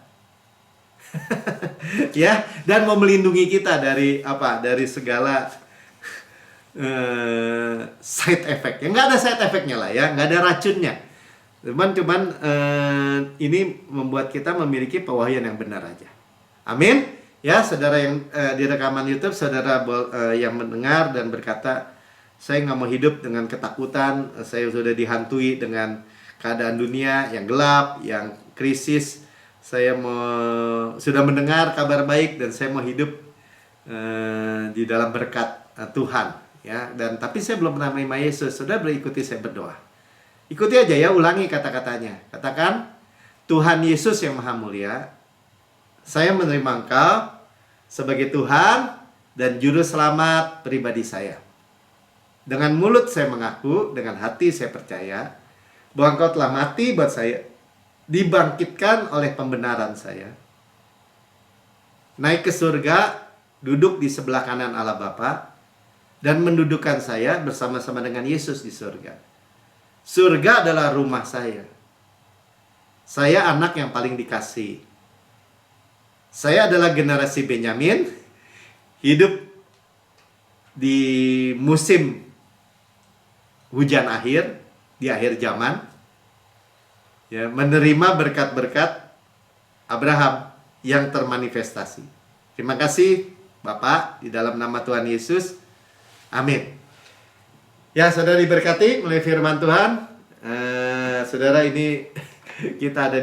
ya, dan mau melindungi kita dari apa? Dari segala side effect. Ya nggak ada side effectnya lah ya, nggak ada racunnya. Cuman ini membuat kita memiliki pewahyuan yang benar aja. Amin. Ya, saudara yang di rekaman YouTube, saudara yang mendengar dan berkata, saya nggak mau hidup dengan ketakutan, saya sudah dihantui dengan keadaan dunia yang gelap, yang krisis. Saya sudah mendengar kabar baik dan saya mau hidup di dalam berkat Tuhan, ya. Dan tapi saya belum pernah menerima Yesus. Saudara berikuti saya berdoa. Ikuti aja ya, ulangi kata-katanya. Katakan, Tuhan Yesus yang Maha Mulia, saya menerima Engkau sebagai Tuhan dan Juru Selamat pribadi saya. Dengan mulut saya mengaku, dengan hati saya percaya bahwa Engkau telah mati buat saya, dibangkitkan oleh pembenaran saya, naik ke surga, duduk di sebelah kanan Allah Bapa, dan mendudukkan saya bersama-sama dengan Yesus di surga. Surga adalah rumah saya. Saya anak yang paling dikasihi. Saya adalah generasi Benyamin, hidup di musim hujan akhir, di akhir zaman, ya, menerima berkat-berkat Abraham yang termanifestasi. Terima kasih Bapak, di dalam nama Tuhan Yesus, amin. Ya, saudara diberkati melalui firman Tuhan. Saudara, ini kita ada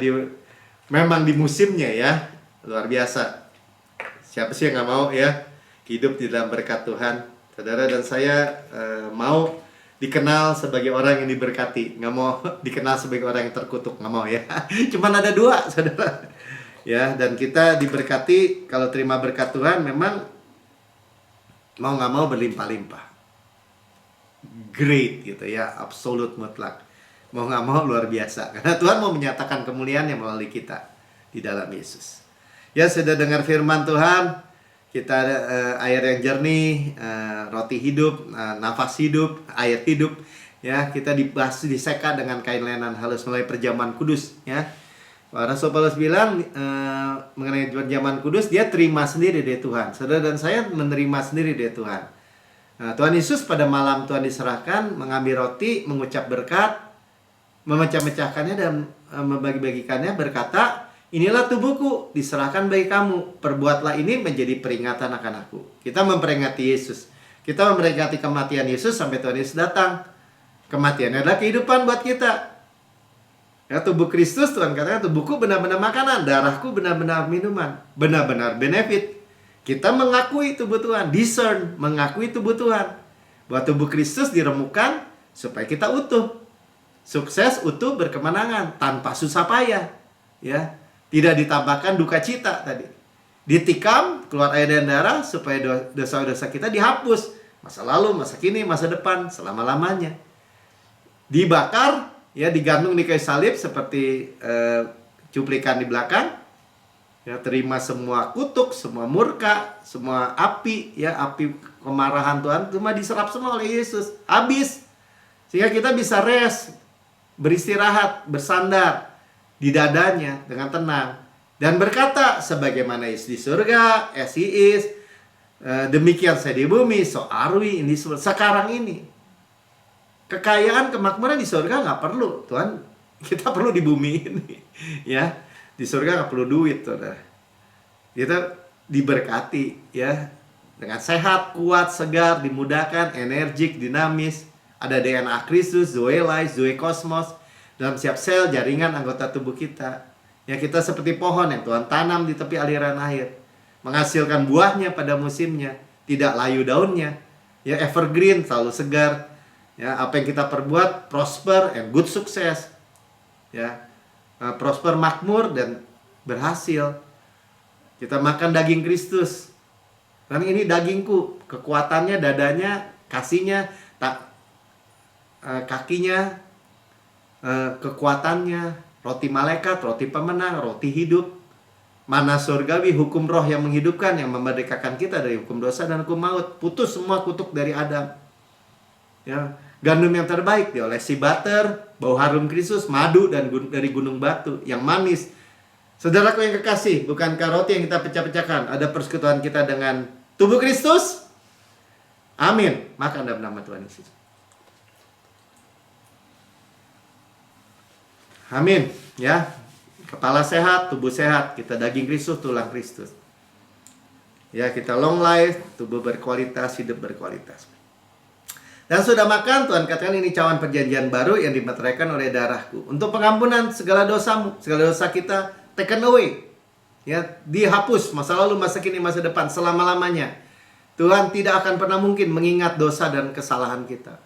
memang di musimnya ya, luar biasa. Siapa sih yang nggak mau ya hidup di dalam berkat Tuhan? Saudara dan saya mau dikenal sebagai orang yang diberkati, nggak mau dikenal sebagai orang yang terkutuk, nggak mau ya. Cuman ada 2, saudara. Ya, dan kita diberkati kalau terima berkat Tuhan, memang mau nggak mau berlimpah-limpah. Great gitu ya, absolut mutlak. Mau nggak mau luar biasa. Karena Tuhan mau menyatakan kemuliaan-Nya melalui kita di dalam Yesus. Ya, sudah dengar firman Tuhan. Kita air yang jernih, roti hidup, nafas hidup, air hidup. Ya, kita diseka dengan kain lenan halus melalui perjamuan kudus. Ya, Rasul Paulus bilang mengenai perjamuan kudus, dia terima sendiri dari Tuhan. Saudara dan saya menerima sendiri dari Tuhan. Tuhan Yesus pada malam Tuhan diserahkan, mengambil roti, mengucap berkat, memecah-mecahkannya dan membagi-bagikannya, berkata, inilah tubuhku diserahkan bagi kamu. Perbuatlah ini menjadi peringatan akan aku. Kita memperingati Yesus. Kita memperingati kematian Yesus sampai Tuhan Yesus datang. Kematian adalah kehidupan buat kita. Ya, tubuh Kristus, Tuhan katakan, tubuhku benar-benar makanan, darahku benar-benar minuman, benar-benar benefit. Kita mengakui tubuh Tuhan, discern, mengakui tubuh Tuhan. Bahwa tubuh Kristus diremukkan supaya kita utuh. Sukses, utuh, berkemenangan, tanpa susah payah. Ya, tidak ditambahkan duka cita tadi. Ditikam, keluar air dan darah supaya dosa-dosa kita dihapus. Masa lalu, masa kini, masa depan, selama-lamanya. Dibakar, ya, digantung di kayu salib seperti cuplikan di belakang. Ya, terima semua kutuk, semua murka, semua api, ya, api kemarahan Tuhan cuma diserap semua oleh Yesus. Habis. Sehingga kita bisa rest, beristirahat, bersandar di dadanya dengan tenang dan berkata, sebagaimana Yesus di surga, as he is, demikian saya di bumi, so are we in this world. Sekarang ini kekayaan, kemakmuran di surga nggak perlu, Tuhan. Kita perlu di bumi ini, ya. Di surga nggak perlu duit, saudara. Kita diberkati, ya, dengan sehat, kuat, segar, dimudahkan, energik, dinamis. Ada DNA Kristus, Zoe Life, Zoe Kosmos dalam setiap sel, jaringan, anggota tubuh kita. Ya, kita seperti pohon yang Tuhan tanam di tepi aliran air, menghasilkan buahnya pada musimnya, tidak layu daunnya, ya, evergreen, selalu segar. Ya, apa yang kita perbuat prosper and good success. Ya, prosper, makmur dan berhasil. Kita makan daging Kristus. Kan ini dagingku, kekuatannya, dadanya, kasihnya, kakinya, kekuatannya, roti malaikat, roti pemenang, roti hidup, mana surgawi, hukum roh yang menghidupkan, yang memerdekakan kita dari hukum dosa dan hukum maut. Putus semua kutuk dari Adam. Ya, gandum yang terbaik diolesi butter, bau harum Kristus, madu dan dari gunung batu yang manis. Saudaraku yang kekasih, bukankah roti yang kita pecah-pecahkan ada persekutuan kita dengan tubuh Kristus? Amin. Makan dalam nama Tuhan Yesus. Amin. Ya, kepala sehat, tubuh sehat. Kita daging Kristus, tulang Kristus. Ya, kita long life, tubuh berkualitas, hidup berkualitas. Dan sudah makan, Tuhan katakan ini cawan perjanjian baru yang dimeteraikan oleh darahku. Untuk pengampunan segala dosamu, segala dosa kita, taken away. Ya, dihapus masa lalu, masa kini, masa depan, selama-lamanya. Tuhan tidak akan pernah mungkin mengingat dosa dan kesalahan kita.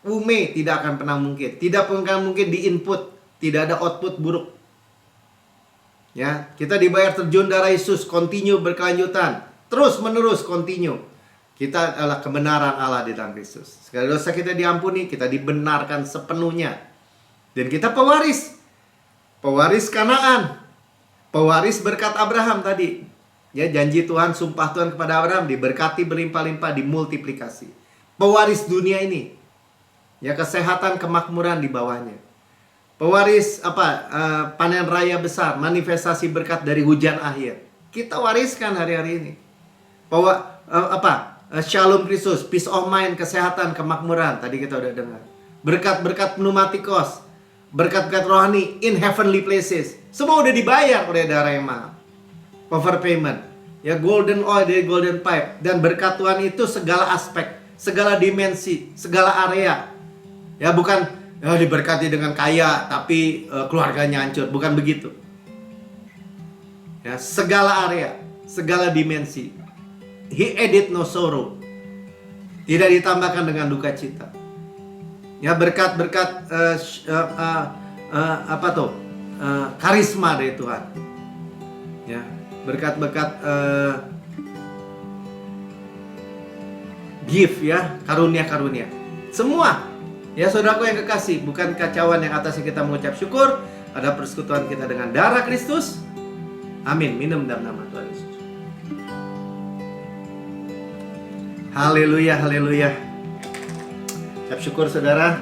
Ume tidak akan pernah mungkin. Tidak akan mungkin di input. Tidak ada output buruk. Ya, kita dibayar terjun darah Yesus, continue berkelanjutan. Terus menerus continue. Kita adalah kebenaran Allah di dalam Kristus. Segala dosa kita diampuni, kita dibenarkan sepenuhnya. Dan kita pewaris. Pewaris Kanaan. Pewaris berkat Abraham tadi. Ya, janji Tuhan, sumpah Tuhan kepada Abraham, diberkati berlimpah-limpah, dimultiplikasi. Pewaris dunia ini. Ya, kesehatan, kemakmuran di bawahnya. Pewaris panen raya besar, manifestasi berkat dari hujan akhir. Kita wariskan hari-hari ini. Shalom Kristus, peace of mind, kesehatan, kemakmuran. Tadi kita udah dengar. Berkat-berkat pneumatikos, berkat-berkat rohani in heavenly places. Semua udah dibayar oleh darah yang mahal. Overpayment. Ya, golden oil dari golden pipe. Dan berkat Tuhan itu segala aspek, segala dimensi, segala area. Ya, bukan diberkati dengan kaya tapi keluarganya hancur. Bukan begitu. Ya, segala area, segala dimensi. He added no sorrow. Tidak ditambahkan dengan duka cita. Ya, berkat-berkat karisma dari Tuhan. Ya, berkat-berkat gift, ya, karunia-karunia. Semua. Ya, saudaraku yang kekasih, bukan kacauan yang atasnya kita mengucap syukur. Ada persekutuan kita dengan darah Kristus. Amin. Minum dalam nama Tuhan Yesus. Haleluya, haleluya. Ucap syukur saudara.